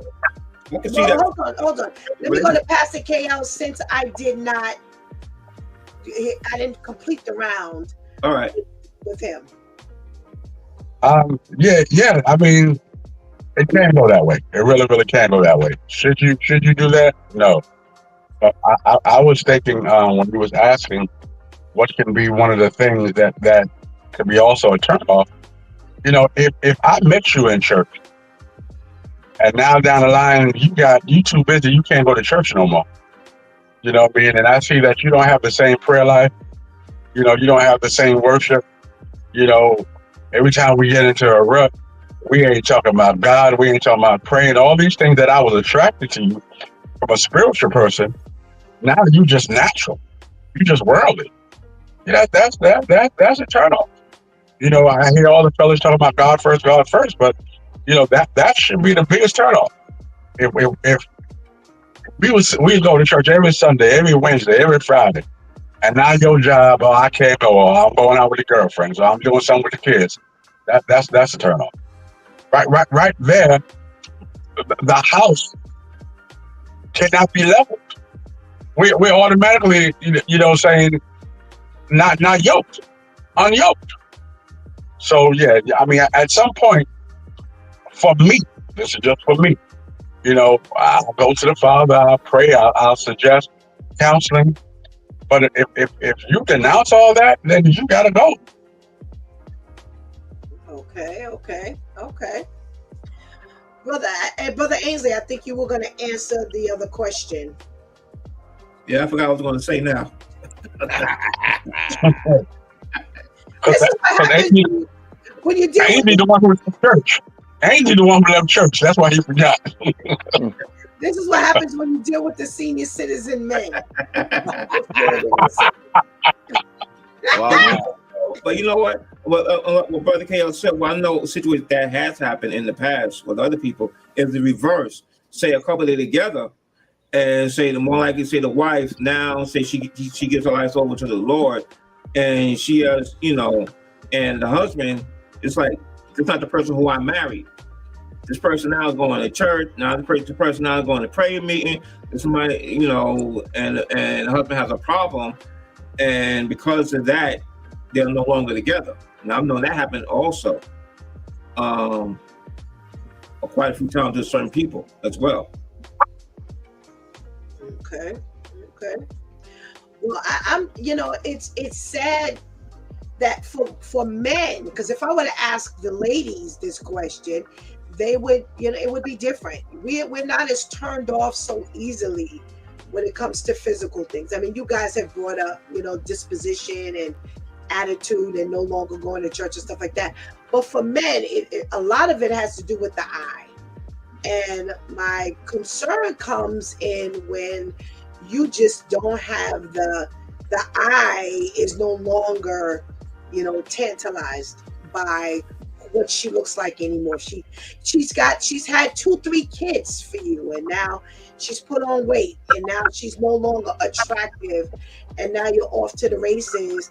I can see Well, that. hold on. Let me go to Pastor KL since I didn't complete the round All right. with him. Yeah. I mean, it can go that way. It really, really can go that way. Should you do that? No. But I was thinking when you was asking what can be one of the things that could be also a turnoff. You know, if I met you in church and now down the line you too busy, you can't go to church no more. You know what I mean? And I see that you don't have the same prayer life. You know, you don't have the same worship. You know, every time we get into a rut, we ain't talking about God. We ain't talking about praying. All these things that I was attracted to you from a spiritual person. Now you just natural. You just worldly. Yeah, that's a turnoff. You know, I hear all the fellas talking about God first, but you know that should be the biggest turnoff. If we go to church every Sunday, every Wednesday, every Friday, and now your job, oh, I can't go, or I'm going out with the girlfriends, or I'm doing something with the kids. That's a turnoff. Right there, the house cannot be leveled. We're automatically, saying not yoked, unyoked. So yeah, I mean, at some point, for me, this is just for me. You know, I'll go to the Father, I'll pray, I'll suggest counseling. But if you denounce all that, then you gotta go. Okay. Brother Ainsley, I think you were going to answer the other question. Yeah, I forgot what I was going to say now. This is what happens when you deal Ain't with the one who left church. Ain't the one who left church. That's why he forgot. This is what happens when you deal with the senior citizen men. wow. But you know what? What Brother KL said, well, I know a situation that has happened in the past with other people is the reverse. Say a couple of together and say the more likely say the wife now say she gives her life over to the Lord and she has, and the husband, it's like, it's not the person who I married. This person now is going to church. Now the person now is going to prayer meeting. And somebody, and the husband has a problem. And because of that, they're no longer together. Now I've known that happen also, quite a few times with certain people as well. Okay. Well, I'm, it's sad that for men, because if I were to ask the ladies this question, they would, it would be different. We're not as turned off so easily when it comes to physical things. I mean, you guys have brought up, disposition and attitude and no longer going to church and stuff like that. But for men, a lot of it has to do with the eye. And my concern comes in when you just don't have the eye is no longer, tantalized by what she looks like anymore. She's had 2-3 kids for you, and now she's put on weight, and now she's no longer attractive, and now you're off to the races,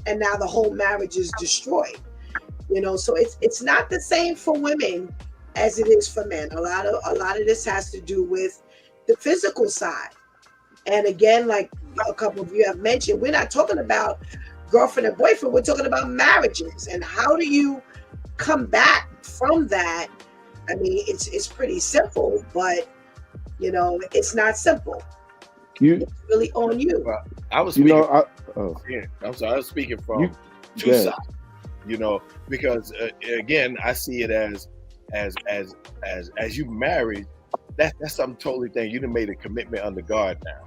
and now the whole marriage is destroyed. So it's not the same for women as it is for men. A lot of this has to do with the physical side. And again, like a couple of you have mentioned, we're not talking about girlfriend and boyfriend. We're talking about marriages. And how do you come back from that? I mean, it's pretty simple, but it's not simple. It's really on you. Well, I was speaking. I'm sorry. I was speaking from two sides. Because again, I see it as you married. That's something totally thing. You done made a commitment under God now.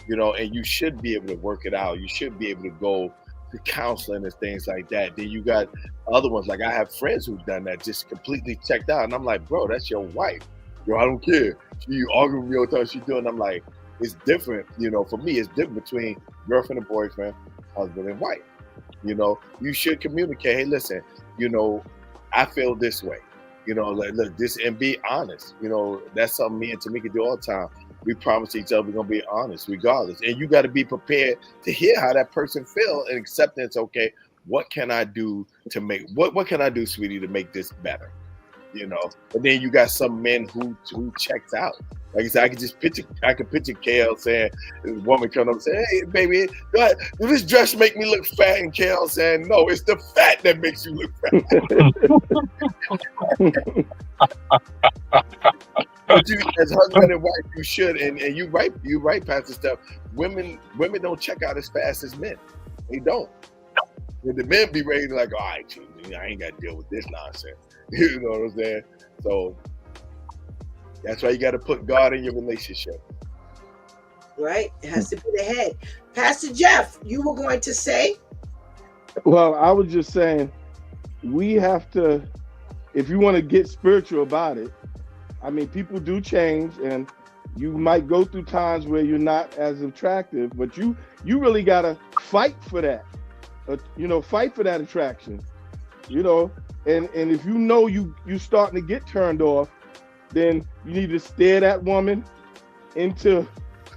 And you should be able to work it out. You should be able to go the counseling and things like that. Then you got other ones, like I have friends who've done that, just completely checked out. And I'm like, bro, that's your wife. Yo, I don't care. She arguing with me all the time. She's doing. I'm like, it's different. You know, for me, it's different between girlfriend and boyfriend, husband and wife. You know, you should communicate. Hey, listen, you know, I feel this way. You know, like, look, this, and be honest. You know, that's something me and Tamika do all the time. We promise each other we're gonna be honest, regardless. And you got to be prepared to hear how that person feels and acceptance. Okay, what can I do to make what can I do, sweetie, to make this better? You know. And then you got some men who checks out. Like I said, I can picture Kale saying, this woman coming up and saying, hey, baby, does this dress make me look fat? And Kale saying, no, it's the fat that makes you look fat. But you, as husband and wife, you should, and you right, Pastor Steph. Women don't check out as fast as men. They don't. And the men be ready to like, all right, I ain't got to deal with this nonsense. You know what I'm saying? So that's why you got to put God in your relationship. Right? It has to be the head. Pastor Jeff, you were going to say? Well, I was just saying, we have to, if you want to get spiritual about it, I mean, people do change, and you might go through times where you're not as attractive, but you really got to fight for that. Fight for that attraction. You know, and if you know you starting to get turned off, then you need to steer that woman into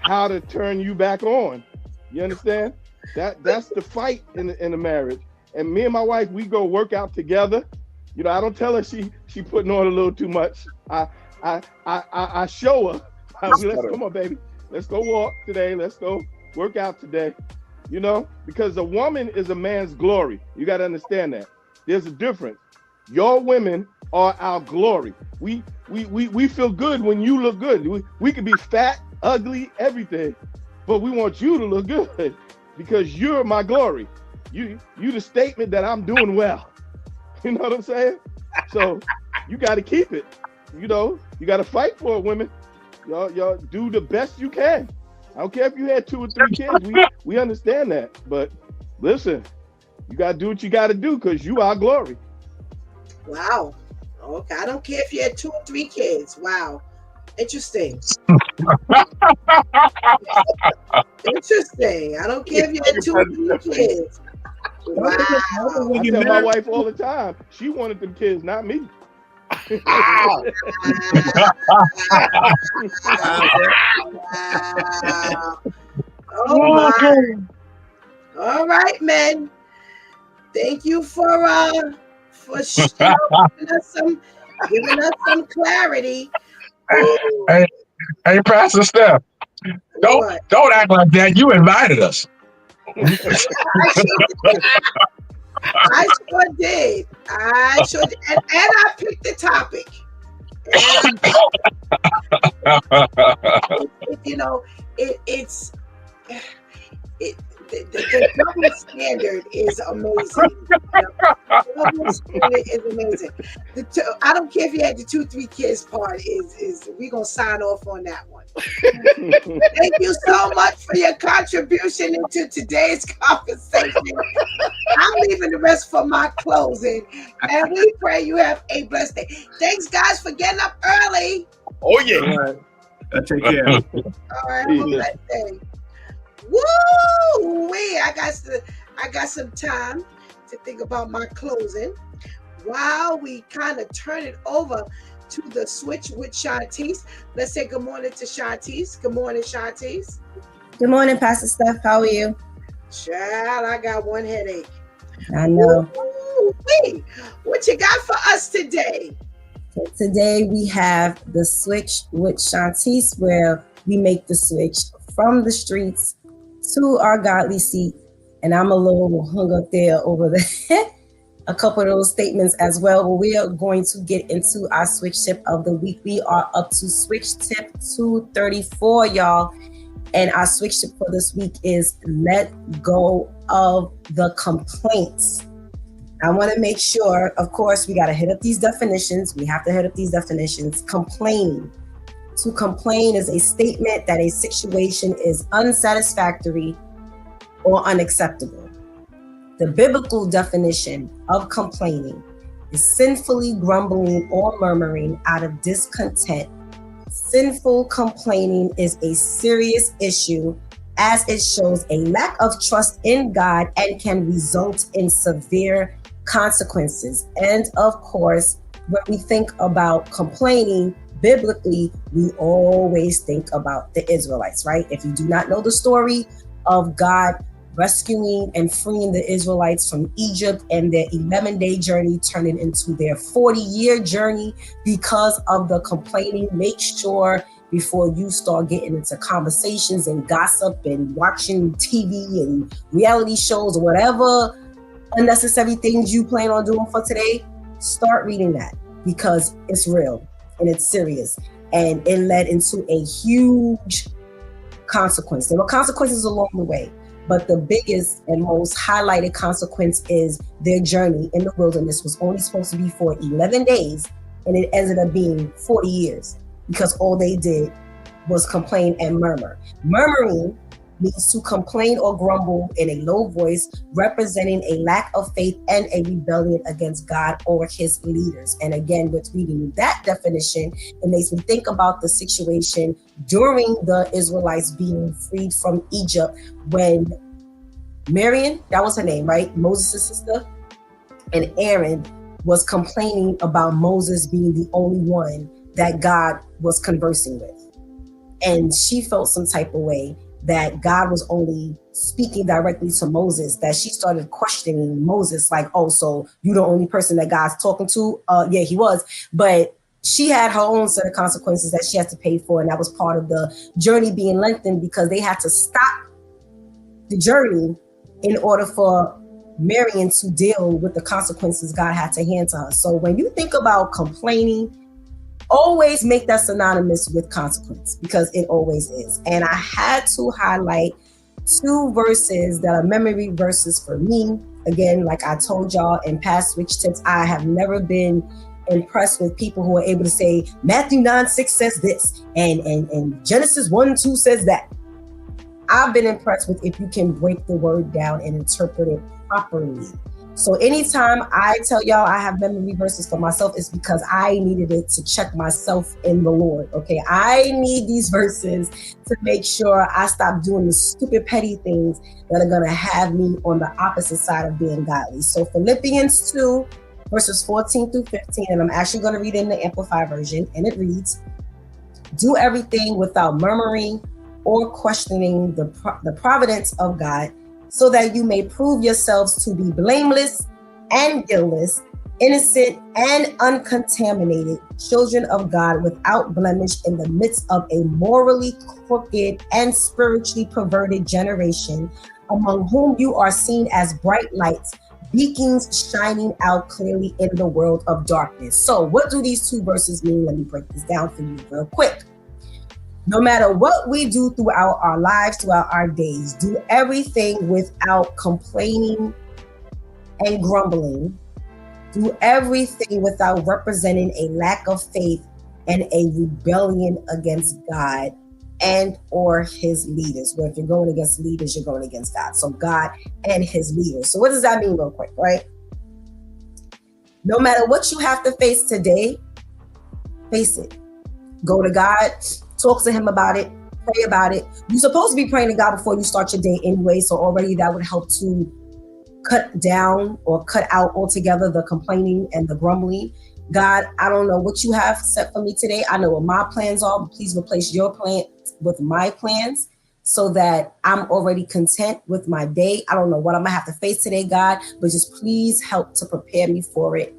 how to turn you back on. You understand? That's the fight in the marriage. And me and my wife, we go work out together. You know, I don't tell her she putting on a little too much. I show her. Come on, baby. Let's go walk today. Let's go work out today. You know, because a woman is a man's glory. You got to understand that. There's a difference. Your women are our glory. We feel good when you look good. We can be fat, ugly, everything, but we want you to look good because you're my glory. You the statement that I'm doing well. You know what I'm saying? So you got to keep it. You know, you got to fight for it, women. Y'all do the best you can. I don't care if you had 2 or 3 kids. We understand that. But listen, you got to do what you got to do because you are glory. Wow. Okay. I don't care if you had 2 or 3 kids. Wow. Interesting. Interesting. I don't care if you had 2 or 3 kids. Wow. I tell my wife all the time, she wanted them kids, not me. Wow. Oh my. All right, men. Thank you for giving us some clarity. Hey, Pastor Steph, don't act like that. You invited us. I sure did. And I picked the topic. You know, the double standard is amazing. The double standard is amazing. I don't care if you had the 2-3 kids part. Is we gonna sign off on that one? Thank you so much for your contribution into today's conversation. I'm leaving the rest for my closing, and we pray you have a blessed day. Thanks, guys, for getting up early. Oh yeah. All right. Take care. All right, have a blessed day. Woo! I got some time to think about my closing while we kind of turn it over to the switch with Shantice. Let's say good morning to Shantice. Good morning, Shantice. Good morning, Pastor Steph. How are you? Child, I got one headache. I know. Woo-wee. What you got for us today? So today we have the switch with Shantice, where we make the switch from the streets to our godly seat. And I'm a little hung up there over a couple of those statements as well. But we are going to get into our switch tip of the week. We are up to switch tip 234, y'all. And our switch tip for this week is let go of the complaints. I want to make sure, of course, we got to hit up these definitions. We have to hit up these definitions. Complaining. To complain is a statement that a situation is unsatisfactory or unacceptable. The biblical definition of complaining is sinfully grumbling or murmuring out of discontent. Sinful complaining is a serious issue as it shows a lack of trust in God and can result in severe consequences. And of course, when we think about complaining, biblically, we always think about the Israelites, right? If you do not know the story of God rescuing and freeing the Israelites from Egypt and their 11-day journey turning into their 40-year journey because of the complaining, make sure before you start getting into conversations and gossip and watching TV and reality shows or whatever unnecessary things you plan on doing for today, start reading that because it's real and it's serious. And it led into a huge consequence. There were consequences along the way, but the biggest and most highlighted consequence is their journey in the wilderness was only supposed to be for 11 days, and it ended up being 40 years because all they did was complain and murmur. Murmuring means to complain or grumble in a low voice, representing a lack of faith and a rebellion against God or his leaders. And again, with reading that definition, it makes me think about the situation during the Israelites being freed from Egypt when Miriam, that was her name, right? Moses' sister, and Aaron was complaining about Moses being the only one that God was conversing with. And she felt some type of way that God was only speaking directly to Moses, that she started questioning Moses, like, oh, so you the only person that God's talking to? Yeah, he was. But she had her own set of consequences that she had to pay for. And that was part of the journey being lengthened because they had to stop the journey in order for Miriam to deal with the consequences God had to hand to her. So when you think about complaining, always make that synonymous with consequence because it always is. And I had to highlight 2 verses that are memory verses for me. Again, like I told y'all in past Switch Tips, I have never been impressed with people who are able to say Matthew 9:6 says this and Genesis 1:2 says that. I've been impressed with if you can break the word down and interpret it properly. So anytime I tell y'all I have memory verses for myself, it's because I needed it to check myself in the Lord. Okay, I need these verses to make sure I stop doing the stupid petty things that are gonna have me on the opposite side of being godly. So Philippians 2, verses 14 through 15, and I'm actually gonna read it in the Amplified version, and it reads, "Do everything without murmuring or questioning the providence of God, so that you may prove yourselves to be blameless and guiltless, innocent and uncontaminated, children of God without blemish in the midst of a morally crooked and spiritually perverted generation, among whom you are seen as bright lights, beacons shining out clearly in the world of darkness." So what do these 2 verses mean? Let me break this down for you real quick. No matter what we do throughout our lives, throughout our days, do everything without complaining and grumbling. Do everything without representing a lack of faith and a rebellion against God and or his leaders. Where if you're going against leaders, you're going against God. So God and his leaders. So what does that mean real quick, right? No matter what you have to face today, face it. Go to God. Talk to him about it, pray about it. You're supposed to be praying to God before you start your day anyway, so already that would help to cut down or cut out altogether the complaining and the grumbling. God, I don't know what you have set for me today. I know what my plans are, but please replace your plan with my plans so that I'm already content with my day. I don't know what I'm gonna have to face today, God, but just please help to prepare me for it.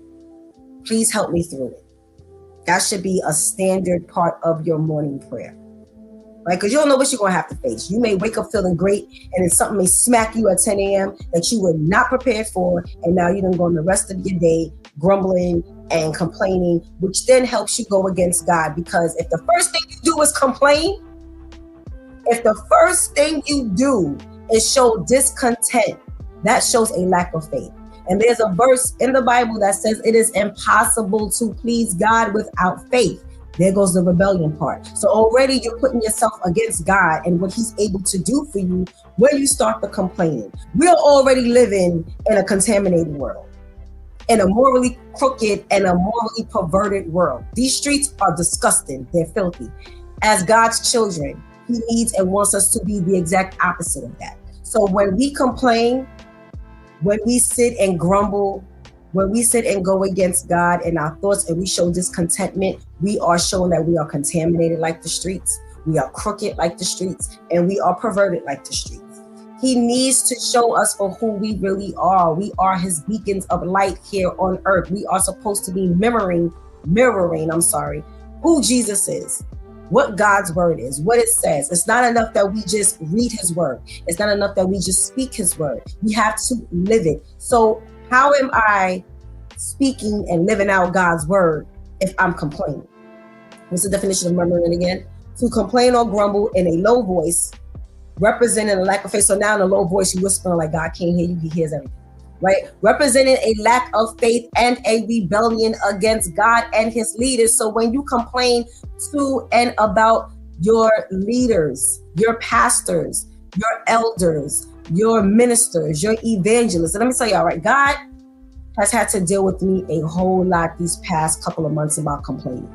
Please help me through it. That should be a standard part of your morning prayer, right? Because you don't know what you're going to have to face. You may wake up feeling great, and then something may smack you at 10 a.m. that you were not prepared for, and now you're going to go on the rest of your day grumbling and complaining, which then helps you go against God. Because if the first thing you do is complain, if the first thing you do is show discontent, that shows a lack of faith. And there's a verse in the Bible that says it is impossible to please God without faith. There goes the rebellion part. So already you're putting yourself against God and what he's able to do for you when you start the complaining. We're already living in a contaminated world, in a morally crooked and a morally perverted world. These streets are disgusting. They're filthy. As God's children, he needs and wants us to be the exact opposite of that. So when we complain, when we sit and grumble, when we sit and go against God in our thoughts and we show discontentment, we are showing that we are contaminated like the streets, we are crooked like the streets, and we are perverted like the streets. He needs to show us for who we really are. We are his beacons of light here on earth. We are supposed to be mirroring, who Jesus is, what God's word is, what it says. It's not enough that we just read his word. It's not enough that we just speak his word. We have to live it. So how am I speaking and living out God's word if I'm complaining? What's the definition of murmuring again? To complain or grumble in a low voice, representing a lack of faith. So now in a low voice, you whispering like God can't hear you, he hears everything, right? Representing a lack of faith and a rebellion against God and his leaders. So when you complain to and about your leaders, your pastors, your elders, your ministers, your evangelists, and let me tell y'all, right, God has had to deal with me a whole lot these past couple of months about complaining.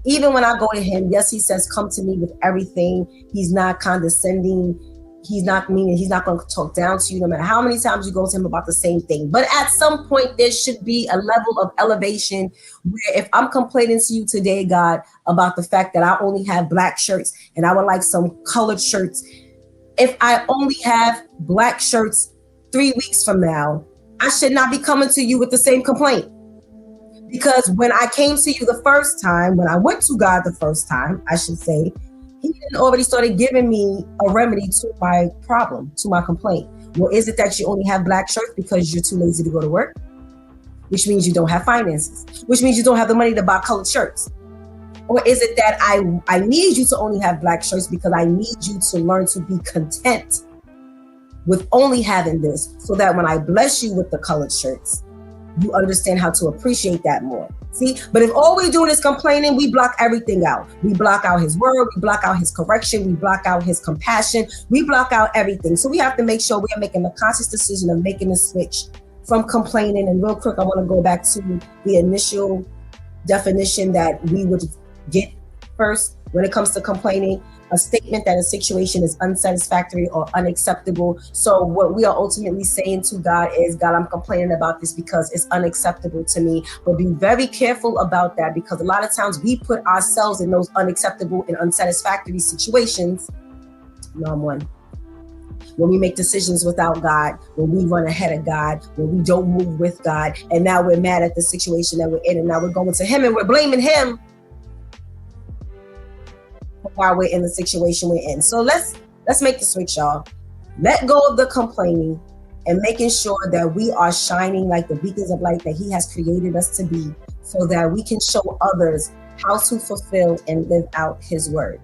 Even when I go to him, yes, he says, come to me with everything. He's not condescending. He's not meaning. He's not going to talk down to you no matter how many times you go to him about the same thing. But at some point, there should be a level of elevation where if I'm complaining to you today, God, about the fact that I only have black shirts and I would like some colored shirts. If I only have black shirts 3 weeks from now, I should not be coming to you with the same complaint. Because when I came to you the first time, when I went to God the first time, I should say, he didn't already started giving me a remedy to my problem, to my complaint. Well, is it that you only have black shirts because you're too lazy to go to work? Which means you don't have finances, which means you don't have the money to buy colored shirts. Or is it that I need you to only have black shirts because I need you to learn to be content with only having this, so that when I bless you with the colored shirts, you understand how to appreciate that more. See, but if all we're doing is complaining, we block everything out. We block out his word, we block out his correction, we block out his compassion, we block out everything. So we have to make sure we are making a conscious decision of making a switch from complaining. And real quick, I want to go back to the initial definition that we would get first when it comes to complaining. A statement that a situation is unsatisfactory or unacceptable. So what we are ultimately saying to God is, God, I'm complaining about this because it's unacceptable to me. But be very careful about that, because a lot of times we put ourselves in those unacceptable and unsatisfactory situations. When we make decisions without God, when we run ahead of God, when we don't move with God, and now we're mad at the situation that we're in, and now we're going to him and we're blaming him while we're in the situation we're in. So let's make the switch, y'all. Let go of the complaining and making sure that we are shining like the beacons of light that he has created us to be, so that we can show others how to fulfill and live out his word.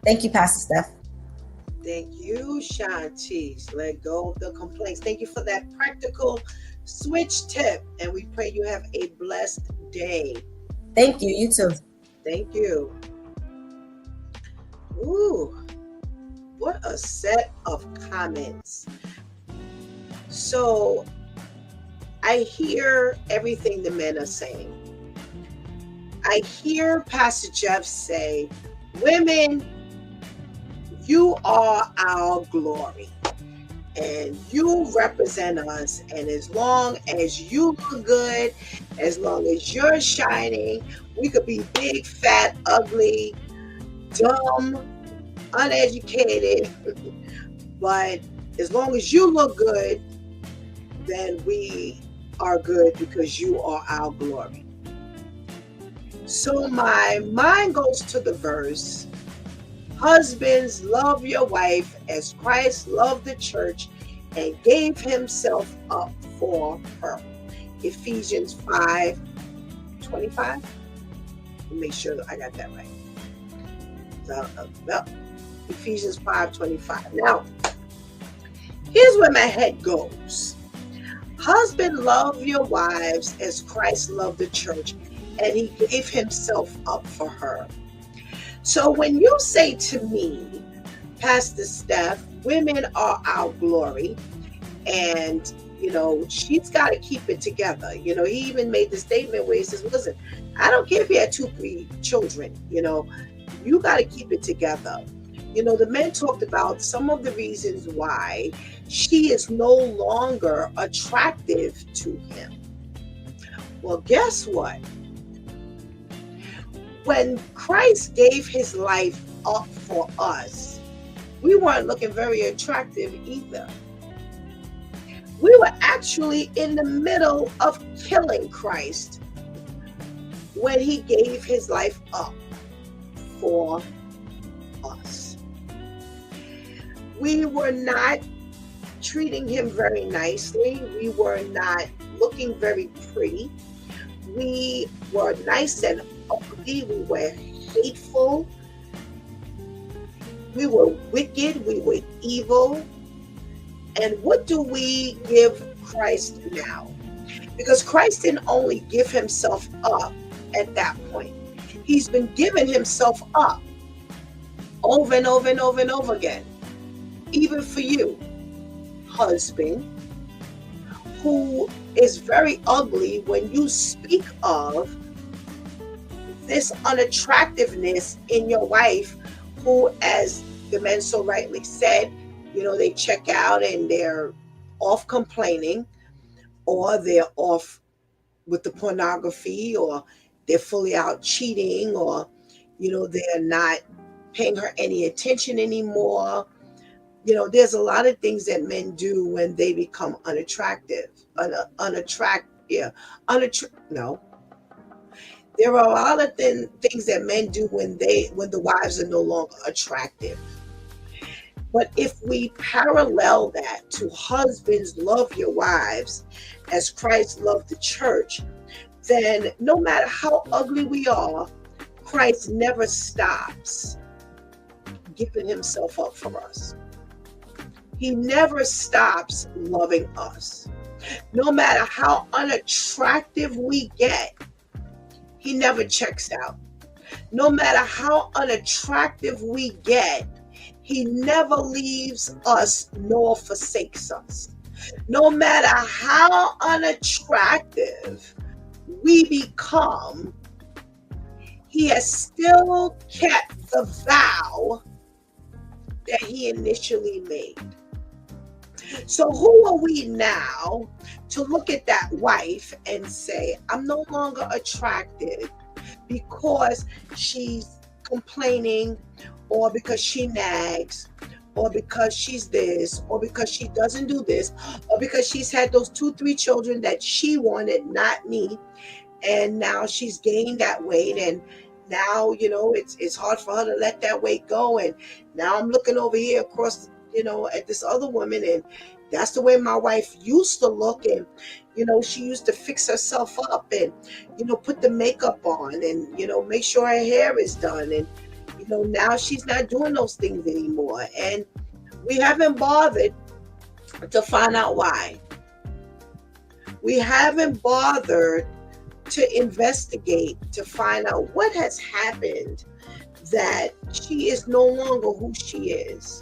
Thank you, Pastor Steph. Thank you, Shantice. Let go of the complaints. Thank you for that practical switch tip. And we pray you have a blessed day. Thank you. You too. Thank you. Ooh, what a set of comments. So I hear everything the men are saying. I hear Pastor Jeff say, women, you are our glory and you represent us. And as long as you look good, as long as you're shining, we could be big, fat, ugly, dumb, uneducated, but as long as you look good, then we are good because you are our glory. So my mind goes to the verse, husbands, love your wife as Christ loved the church and gave himself up for her. Ephesians 5:25. Make sure I got that right. Ephesians 5:25. Now, here's where my head goes. Husband, love your wives as Christ loved the church and he gave himself up for her. So when you say to me, Pastor Steph, women are our glory, and she's got to keep it together. He even made the statement where he says, listen, I don't care if you had 2-3 children, you got to keep it together. The men talked about some of the reasons why she is no longer attractive to him. Well, guess what? When Christ gave his life up for us, we weren't looking very attractive either. We were actually in the middle of killing Christ when he gave his life up for us. We were not treating him very nicely. We were not looking very pretty. We were nice and ugly. We were hateful. We were wicked. We were evil. And what do we give Christ now? Because Christ didn't only give himself up at that point. He's been giving himself up over and over and over and over again. Even for you, husband, who is very ugly when you speak of this unattractiveness in your wife, who, as the men so rightly said, they check out and they're off complaining, or they're off with the pornography, or they're fully out cheating, or, they're not paying her any attention anymore. There's a lot of things that men do when they become unattractive. No. There are a lot of things that men do when the wives are no longer attractive. But if we parallel that to husbands, love your wives as Christ loved the church, then no matter how ugly we are, Christ never stops giving himself up for us. He never stops loving us. No matter how unattractive we get, he never checks out. No matter how unattractive we get, he never leaves us nor forsakes us. No matter how unattractive we become, he has still kept the vow that he initially made. So who are we now to look at that wife and say, I'm no longer attracted because she's complaining, or because she nags, or because she's this, or because she doesn't do this, or because she's had those 2-3 children that she wanted, not me, and now she's gained that weight, and now it's hard for her to let that weight go, and now I'm looking over here across at this other woman, and that's the way my wife used to look, and she used to fix herself up and put the makeup on, and make sure her hair is done, and now she's not doing those things anymore, and we haven't bothered to find out why. We haven't bothered to investigate to find out what has happened that she is no longer who she is.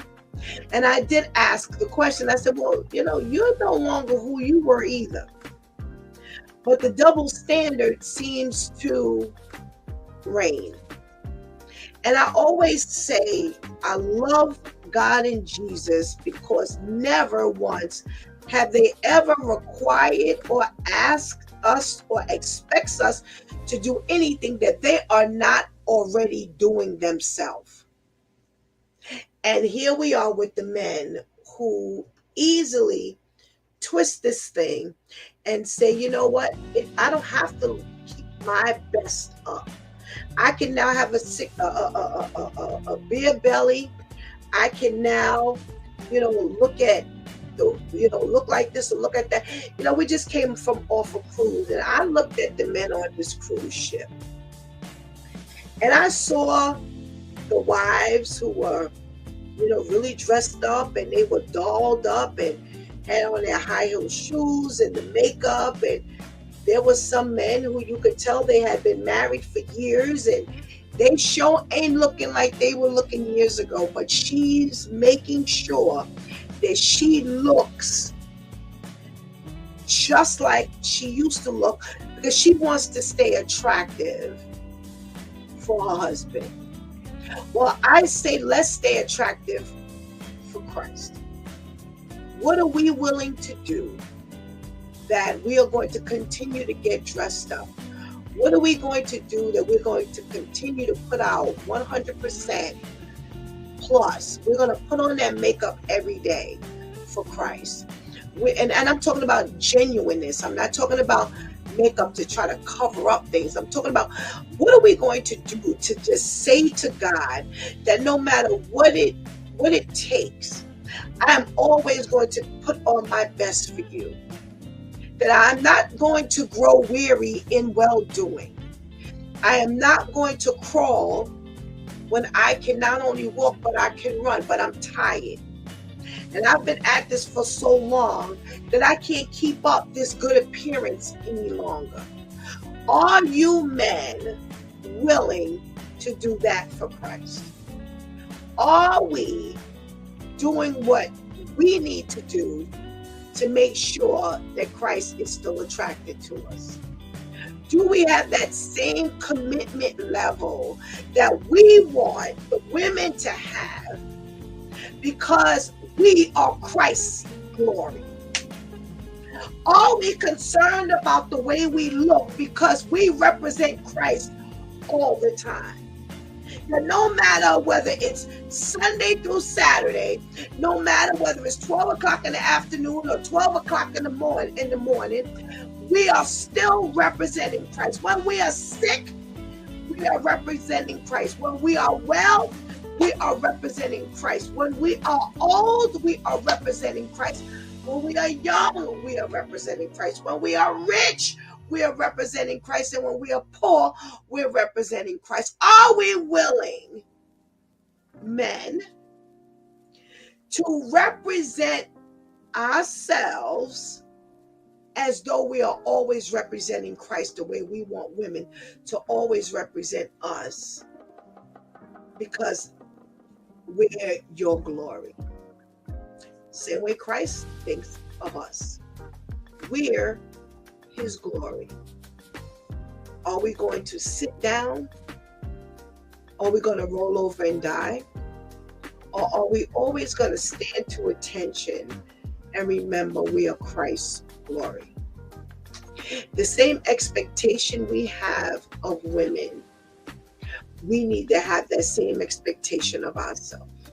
And I did ask the question. I said, well, you're no longer who you were either. But the double standard seems to reign. And I always say, I love God and Jesus because never once have they ever required or asked us or expects us to do anything that they are not already doing themselves. And here we are with the men who easily twist this thing and say, you know what, I don't have to keep my best up. I can now have a beer belly. I can now, look at, look like this or look at that. We just came from off a cruise, and I looked at the men on this cruise ship, and I saw the wives who were, really dressed up, and they were dolled up and had on their high heel shoes and the makeup, and There was some men who you could tell they had been married for years, and they sure ain't looking like they were looking years ago, but she's making sure that she looks just like she used to look, because she wants to stay attractive for her husband. Well, I say let's stay attractive for Christ. What are we willing to do that we are going to continue to get dressed up? What are we going to do that we're going to continue to put out 100% plus? We're going to put on that makeup every day for Christ. And I'm talking about genuineness. I'm not talking about makeup to try to cover up things. I'm talking about what are we going to do to just say to God that no matter what it takes, I'm always going to put on my best for you. That I'm not going to grow weary in well-doing. I am not going to crawl when I can not only walk, but I can run, but I'm tired. And I've been at this for so long that I can't keep up this good appearance any longer. Are you men willing to do that for Christ? Are we doing what we need to do to make sure that Christ is still attracted to us? Do we have that same commitment level that we want the women to have because we are Christ's glory? Are we concerned about the way we look because we represent Christ all the time? Now, no matter whether it's Sunday through Saturday, no matter whether it's 12 o'clock in the afternoon or 12 o'clock in the morning, we are still representing Christ. When we are sick, we are representing Christ. When we are well, we are representing Christ. When we are old, we are representing Christ. When we are young, we are representing Christ. When we are rich, we are representing Christ. And when we are poor, we're representing Christ. Are we willing, men, to represent ourselves as though we are always representing Christ the way we want women to always represent us? Because we're your glory. Same way Christ thinks of us. We're his glory. Are we going to sit down? Are we going to roll over and die? Or are we always going to stand to attention and remember we are Christ's glory? The same expectation we have of women, we need to have that same expectation of ourselves,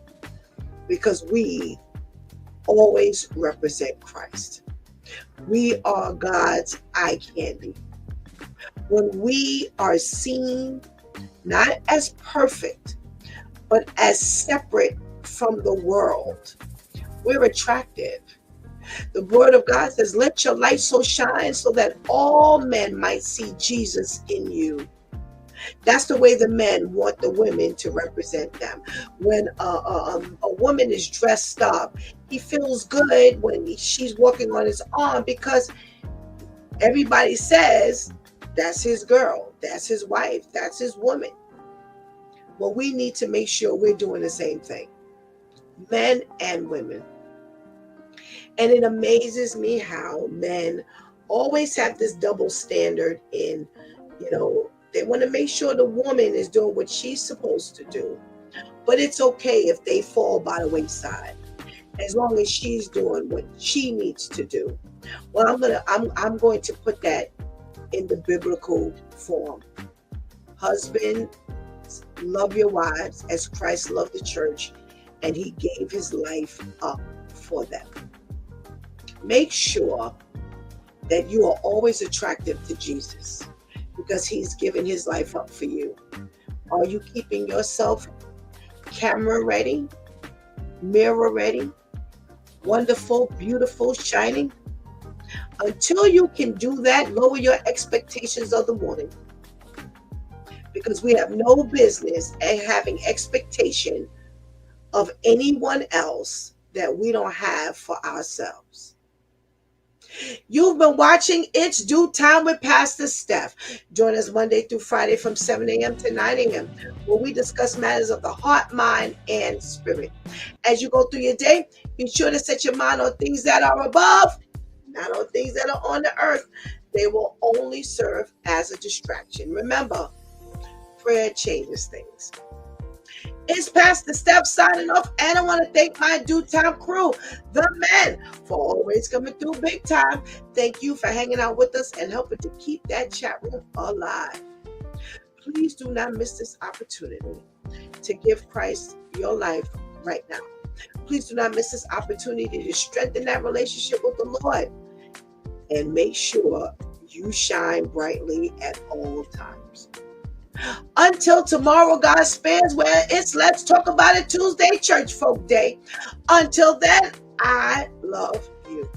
because we always represent Christ. We are God's eye candy. When we are seen not as perfect, but as separate from the world, we're attractive. The word of God says, let your light so shine so that all men might see Jesus in you. That's the way the men want the women to represent them. When a woman is dressed up, he feels good when she's walking on his arm, because everybody says that's his girl, that's his wife, that's his woman. Well, we need to make sure we're doing the same thing, men and women. And it amazes me how men always have this double standard in, they want to make sure the woman is doing what she's supposed to do. But it's okay if they fall by the wayside, as long as she's doing what she needs to do. Well, I'm going to put that in the biblical form. Husbands, love your wives as Christ loved the church, and he gave his life up for them. Make sure that you are always attractive to Jesus, because he's given his life up for you. Are you keeping yourself camera ready, mirror ready, wonderful, beautiful, shining? Until you can do that, lower your expectations of the morning, because we have no business at having expectation of anyone else that we don't have for ourselves. You've been watching It's Due Time with Pastor Steph. Join us Monday through Friday from 7 a.m. to 9 a.m., where we discuss matters of the heart, mind, and spirit. As you go through your day, be sure to set your mind on things that are above, not on things that are on the earth. They will only serve as a distraction. Remember, prayer changes things. It's Pastor Steph signing off, and I want to thank my Due Time crew, the men, for always coming through big time. Thank you for hanging out with us and helping to keep that chat room alive. Please do not miss this opportunity to give Christ your life right now. Please do not miss this opportunity to strengthen that relationship with the Lord, and make sure you shine brightly at all times. Until tomorrow, God spans, where it's Let's Talk About It Tuesday, Church Folk Day. Until then, I love you.